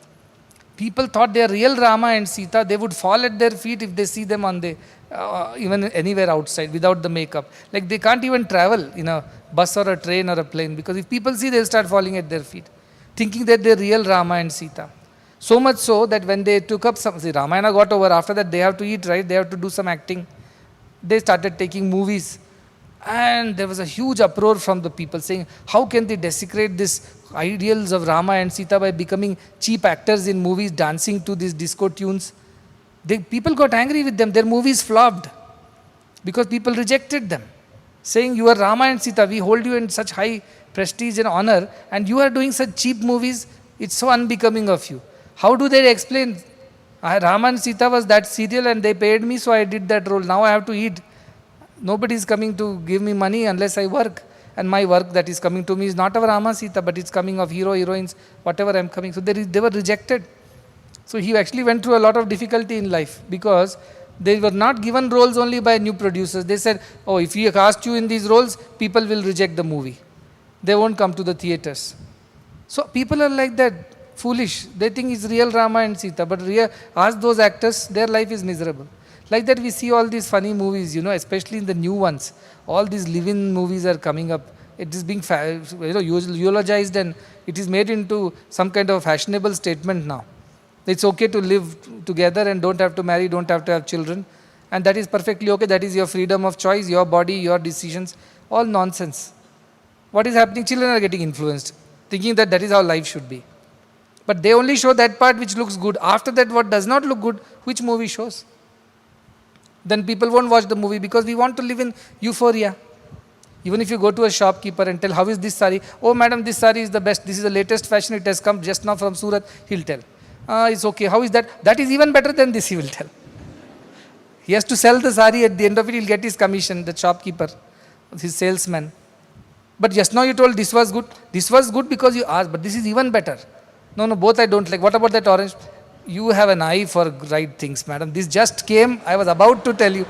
People thought they are real Rama and Sita. They would fall at their feet if they see them on the even anywhere outside without the makeup. Like they can't even travel in a bus or a train or a plane, because if people see, they'll start falling at their feet, thinking that they're real Rama and Sita. So much so that when they took up Ramayana got over, after that they have to eat, right? They have to do some acting. They started taking movies. And there was a huge uproar from the people saying, how can they desecrate these ideals of Rama and Sita by becoming cheap actors in movies, dancing to these disco tunes? People got angry with them. Their movies flopped because people rejected them, saying, you are Rama and Sita, we hold you in such high prestige and honor, and you are doing such cheap movies, it's so unbecoming of you. How do they explain? Rama and Sita was that serial and they paid me, so I did that role. Now I have to eat. Nobody is coming to give me money unless I work. And my work that is coming to me is not of Rama Sita, but it's coming of hero, heroines, whatever I'm coming. So they were rejected. So he actually went through a lot of difficulty in life, because they were not given roles only by new producers. They said, oh, if we cast you in these roles, people will reject the movie. They won't come to the theatres. So people are like that, foolish. They think it's real Rama and Sita, but ask those actors, their life is miserable. Like that we see all these funny movies, especially in the new ones. All these live-in movies are coming up. It is being eulogized, and it is made into some kind of fashionable statement now. It's okay to live together and don't have to marry, don't have to have children. And that is perfectly okay. That is your freedom of choice, your body, your decisions. All nonsense. What is happening? Children are getting influenced, thinking that that is how life should be. But they only show that part which looks good. After that, what does not look good, which movie shows? Then people won't watch the movie, because we want to live in euphoria. Even if you go to a shopkeeper and tell, how is this sari? Oh madam, this sari is the best. This is the latest fashion. It has come just now from Surat. He'll tell. It's okay. How is that? That is even better than this, he will tell. He has to sell the sari. At the end of it, he'll get his commission, the shopkeeper, his salesman. But just now you told this was good. This was good because you asked, but this is even better. No, no, both I don't like. What about that orange? You have an eye for right things, madam. This just came. I was about to tell you.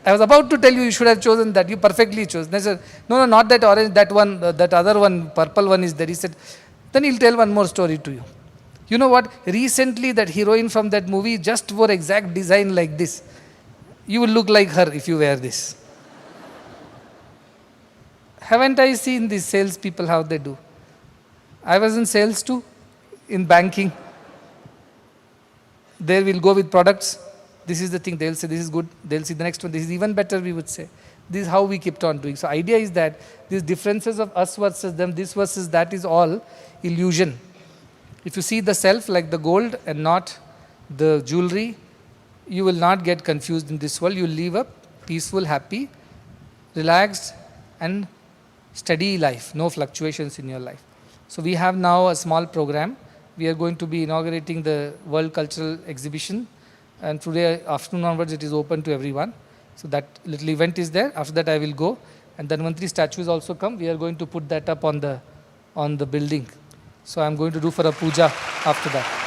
I was about to tell you should have chosen that. You perfectly chose. They said, no, no, not that orange, that one, that other one, purple one is there. He said, then he'll tell one more story to you. You know what? Recently, that heroine from that movie just wore exact design like this. You will look like her if you wear this. Haven't I seen these salespeople how they do? I was in sales too, in banking. There we'll go with products. This is the thing. They'll say this is good. They'll see the next one. This is even better, we would say. This is how we kept on doing. So idea is that these differences of us versus them, this versus that is all illusion. If you see the self like the gold and not the jewelry, you will not get confused in this world. You will live a peaceful, happy, relaxed and steady life. No fluctuations in your life. So we have now a small program. We are going to be inaugurating the World Cultural Exhibition. And today afternoon onwards it is open to everyone. So that little event is there. After that I will go. And then Dhanvantri statues also come. We are going to put that up on the building. So I am going to do for a puja after that.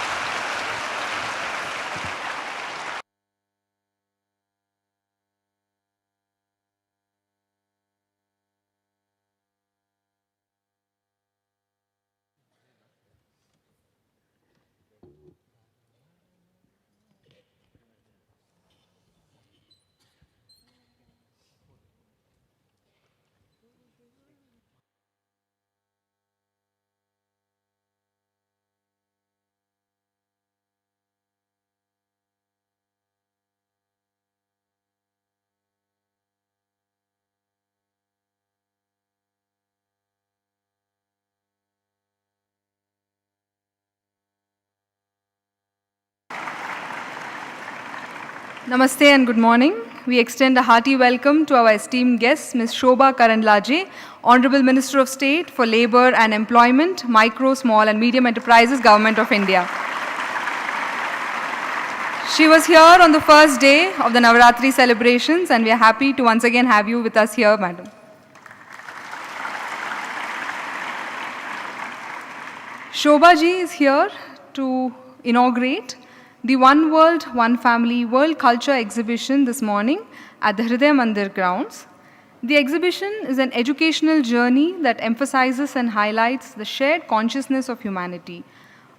Namaste and good morning. We extend a hearty welcome to our esteemed guest, Ms. Shobha Karandlaje, Honorable Minister of State for Labour and Employment, Micro, Small and Medium Enterprises, Government of India. She was here on the first day of the Navaratri celebrations and we are happy to once again have you with us here, madam. Shobha ji is here to inaugurate the One World, One Family World Culture Exhibition this morning at the Hriday Mandir grounds. The exhibition is an educational journey that emphasizes and highlights the shared consciousness of humanity.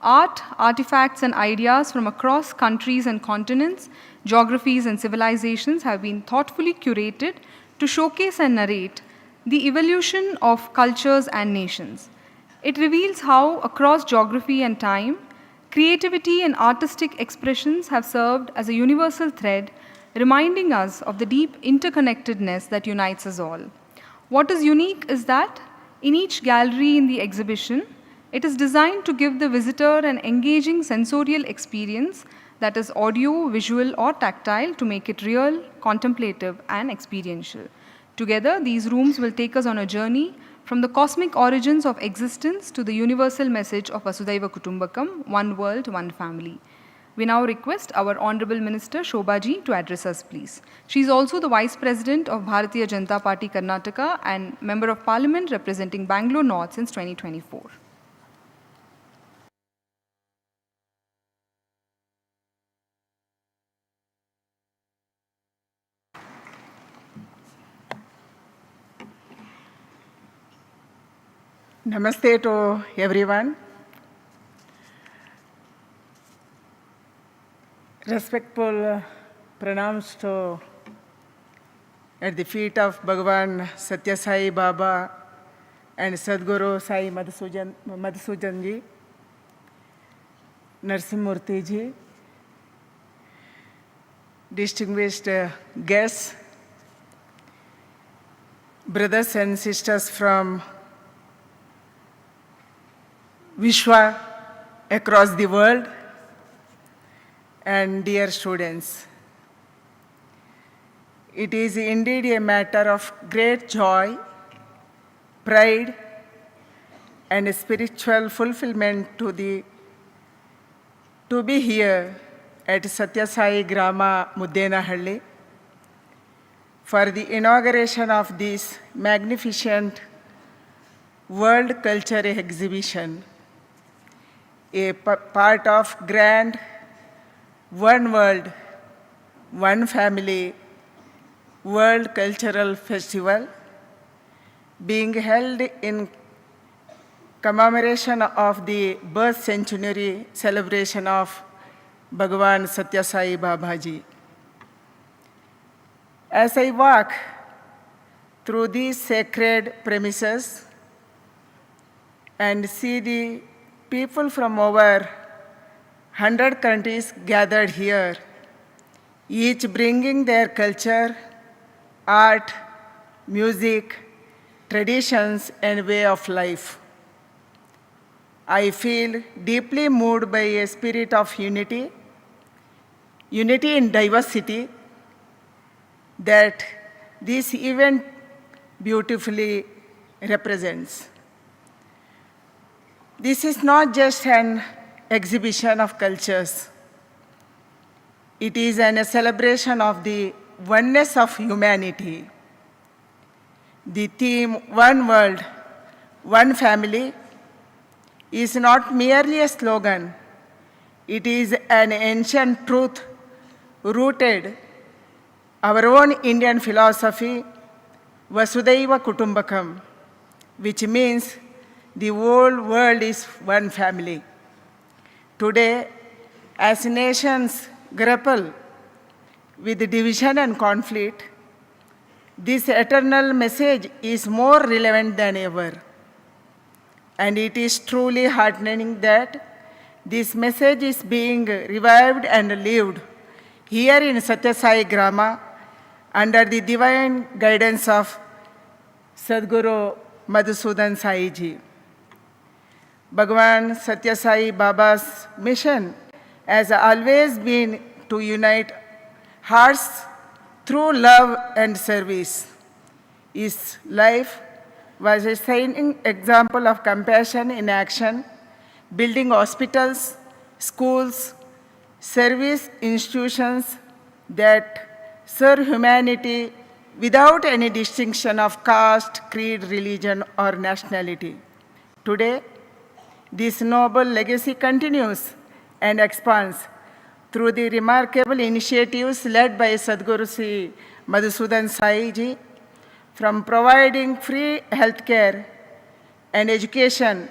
Art, artifacts and ideas from across countries and continents, geographies and civilizations have been thoughtfully curated to showcase and narrate the evolution of cultures and nations. It reveals how across geography and time, creativity and artistic expressions have served as a universal thread, reminding us of the deep interconnectedness that unites us all. What is unique is that in each gallery in the exhibition, it is designed to give the visitor an engaging sensorial experience that is audio, visual or tactile to make it real, contemplative and experiential. Together, these rooms will take us on a journey from the cosmic origins of existence to the universal message of Vasudhaiva Kutumbakam, one world, one family. We now request our Honorable Minister Shobha ji to address us, please. She is also the Vice President of Bharatiya Janata Party Karnataka and Member of Parliament representing Bangalore North since 2024. Namaste to everyone. Respectful pranams to at the feet of Bhagavan Sathya Sai Baba and Sadguru Sai Madhusudan ji, Narsimurti ji, distinguished guests, brothers and sisters from Vishwa across the world, and dear students. It is indeed a matter of great joy, pride, and spiritual fulfillment to be here at Sathya Sai Grama, Muddenahalli for the inauguration of this magnificent World Culture Exhibition, a part of grand One World, One Family World Cultural Festival being held in commemoration of the birth centenary celebration of Bhagavan Sathya Sai Babaji. As I walk through these sacred premises and see the people from over 100 countries gathered here, each bringing their culture, art, music, traditions, and way of life, I feel deeply moved by a spirit of unity in diversity, that this event beautifully represents. This is not just an exhibition of cultures. It is a celebration of the oneness of humanity. The theme, One World, One Family, is not merely a slogan. It is an ancient truth rooted our own Indian philosophy, Vasudhaiva Kutumbakam, which means the whole world is one family. Today, as nations grapple with division and conflict, this eternal message is more relevant than ever. And it is truly heartening that this message is being revived and lived here in Sathya Sai Grama under the divine guidance of Sadguru Madhusudan Sai Ji. Bhagavan Sathya Sai Baba's mission has always been to unite hearts through love and service. His life was a shining example of compassion in action, building hospitals, schools, service institutions that serve humanity without any distinction of caste, creed, religion, or nationality. Today, this noble legacy continues and expands through the remarkable initiatives led by Sadguru Sri Madhusudan Sai Ji, from providing free healthcare and education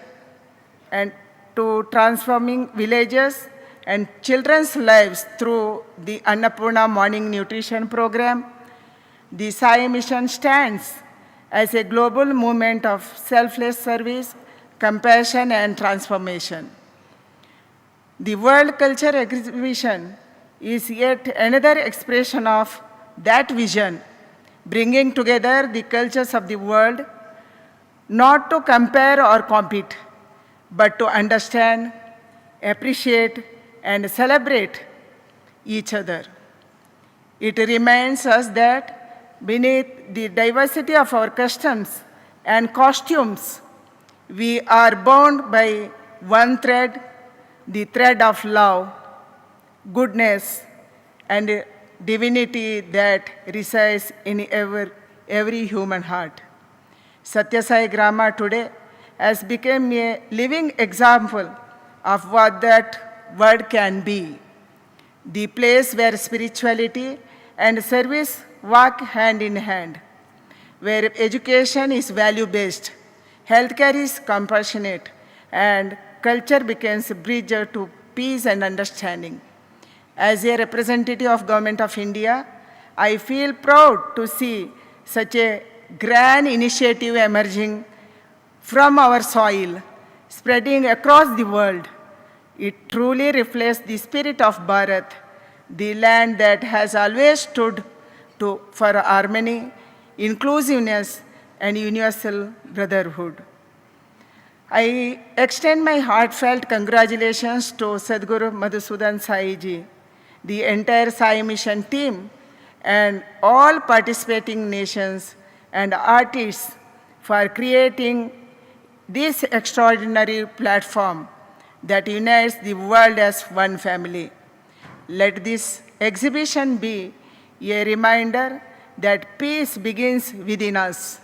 and to transforming villages and children's lives through the Annapurna Morning Nutrition Program. The Sai Mission stands as a global movement of selfless service, compassion, and transformation. The World Culture Exhibition is yet another expression of that vision, bringing together the cultures of the world, not to compare or compete, but to understand, appreciate, and celebrate each other. It reminds us that beneath the diversity of our customs and costumes, we are bound by one thread, the thread of love, goodness, and divinity that resides in every human heart. Sathya Sai Grama today has become a living example of what that word can be. The place where spirituality and service walk hand in hand, where education is value-based, healthcare is compassionate, and culture becomes a bridge to peace and understanding. As a representative of Government of India, I feel proud to see such a grand initiative emerging from our soil, spreading across the world. It truly reflects the spirit of Bharat, the land that has always stood for harmony, inclusiveness, and universal brotherhood. I extend my heartfelt congratulations to Sadguru Madhusudan Sai Ji, the entire Sai Mission team, and all participating nations and artists for creating this extraordinary platform that unites the world as one family. Let this exhibition be a reminder that peace begins within us.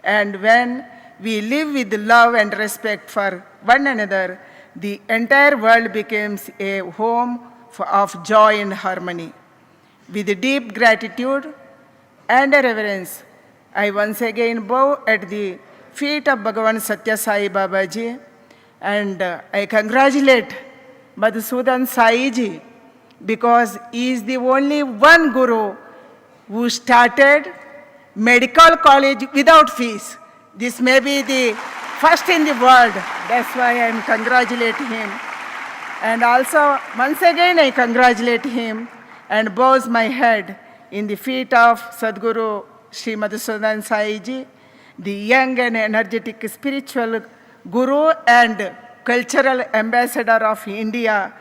And when we live with love and respect for one another, the entire world becomes a home of joy and harmony. With deep gratitude and reverence, I once again bow at the feet of Bhagavan Sathya Sai Babaji, and I congratulate Madhusudan Sai Ji, because he is the only one guru who started medical college without fees. This may be the first in the world. That's why I am congratulating him. And also, once again, I congratulate him and bows my head in the feet of Sadguru Sri Madhusudan Sai Ji, the young and energetic spiritual guru and cultural ambassador of India,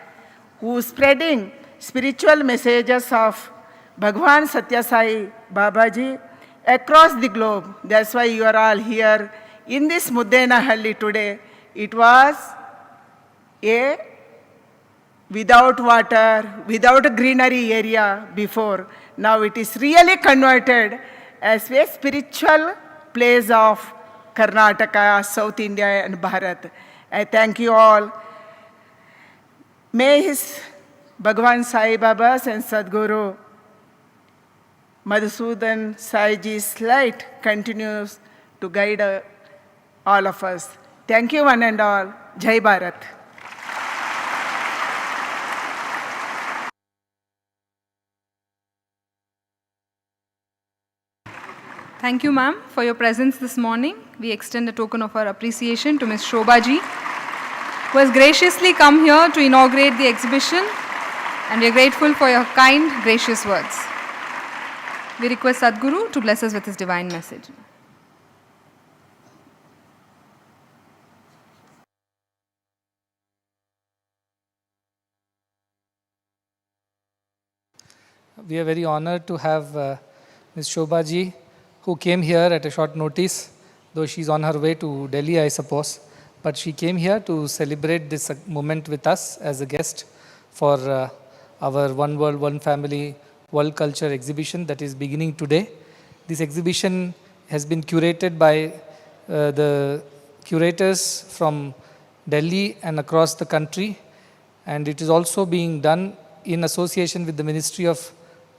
who is spreading spiritual messages of Bhagwan Sathya Sai Babaji across the globe. That's why you are all here in this Muddenahalli today. It was a without water, without greenery area before. Now it is really converted as a spiritual place of Karnataka, South India and Bharat. I thank you all. May his Bhagwan Sai Baba's and Sadguru Madhusudan Sai Ji's light continues to guide all of us. Thank you one and all. Jai Bharat. Thank you, ma'am, for your presence this morning. We extend a token of our appreciation to Ms. Shobhaji, who has graciously come here to inaugurate the exhibition, and we are grateful for your kind, gracious words. We request Sadhguru to bless us with his divine message. We are very honored to have Ms. Shobhaji, who came here at a short notice, though she's on her way to Delhi, I suppose. But she came here to celebrate this moment with us as a guest for our One World, One Family World Culture exhibition that is beginning today. This exhibition has been curated by the curators from Delhi and across the country, and it is also being done in association with the Ministry of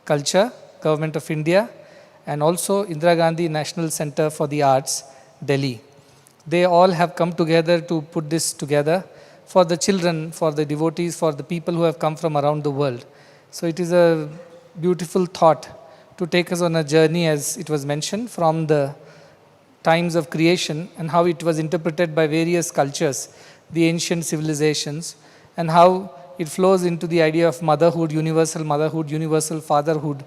Culture, Government of India, and also Indira Gandhi National Center for the Arts, Delhi. They all have come together to put this together for the children, for the devotees, for the people who have come from around the world. So it is a beautiful thought to take us on a journey, as it was mentioned, from the times of creation and how it was interpreted by various cultures, the ancient civilizations, and how it flows into the idea of motherhood, universal fatherhood,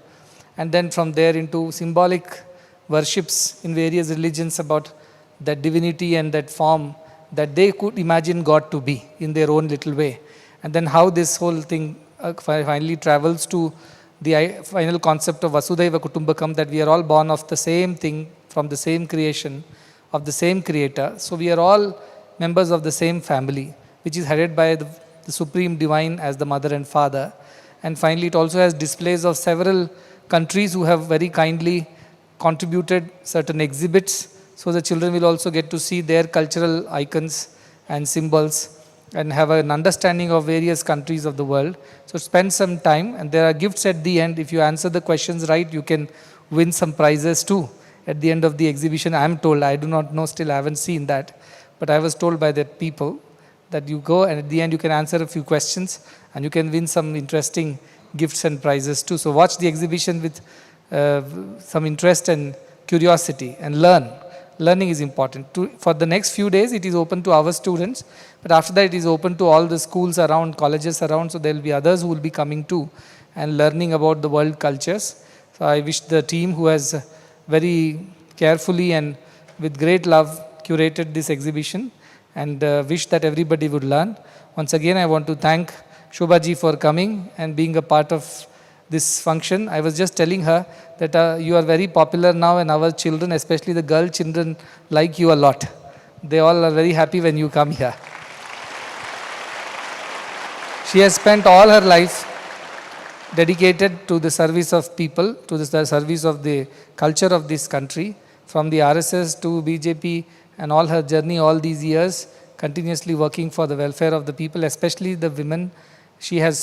and then from there into symbolic worships in various religions about that divinity and that form that they could imagine God to be in their own little way. And then how this whole thing finally travels to the final concept of Vasudhaiva Kutumbakam, that we are all born of the same thing, from the same creation, of the same creator. So we are all members of the same family, which is headed by the Supreme Divine as the mother and father. And finally, it also has displays of several countries who have very kindly contributed certain exhibits, so the children will also get to see their cultural icons and symbols and have an understanding of various countries of the world. So spend some time, and there are gifts at the end. If you answer the questions right, you can win some prizes too at the end of the exhibition. I am told, I do not know still, I haven't seen that, but I was told by the people that you go and at the end you can answer a few questions and you can win some interesting gifts and prizes too. So watch the exhibition with some interest and curiosity and learn. Learning is important. For the next few days it is open to our students, but after that it is open to all the schools around, colleges around, so there will be others who will be coming too and learning about the world cultures. So I wish the team who has very carefully and with great love curated this exhibition, and wish that everybody would learn. Once again, I want to thank Shobhaji for coming and being a part of this function. I was just telling her that you are very popular now, and our children, especially the girl children, like you a lot. They all are very happy when you come here. She has spent all her life dedicated to the service of people, to the service of the culture of this country, from the RSS to BJP, and all her journey all these years, continuously working for the welfare of the people, especially the women. She has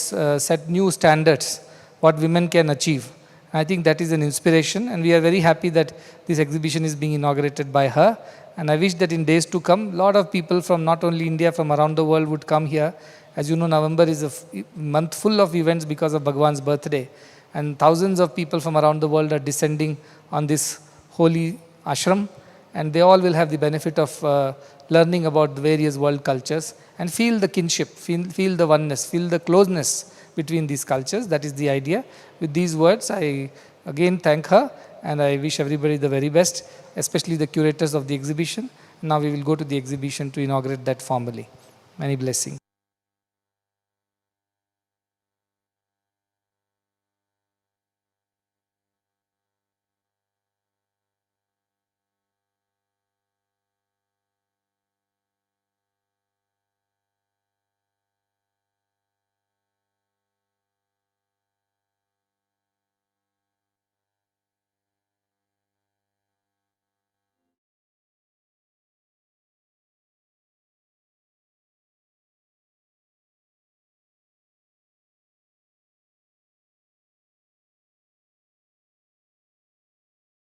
set new standards, what women can achieve. I think that is an inspiration, and we are very happy that this exhibition is being inaugurated by her. And I wish that in days to come, a lot of people from not only India, from around the world would come here. As you know, November is a month full of events because of Bhagwan's birthday. And thousands of people from around the world are descending on this holy ashram. And they all will have the benefit of learning about the various world cultures and feel the kinship, feel the oneness, feel the closeness between these cultures. That is the idea. With these words, I again thank her, and I wish everybody the very best, especially the curators of the exhibition. Now we will go to the exhibition to inaugurate that formally. Many blessings.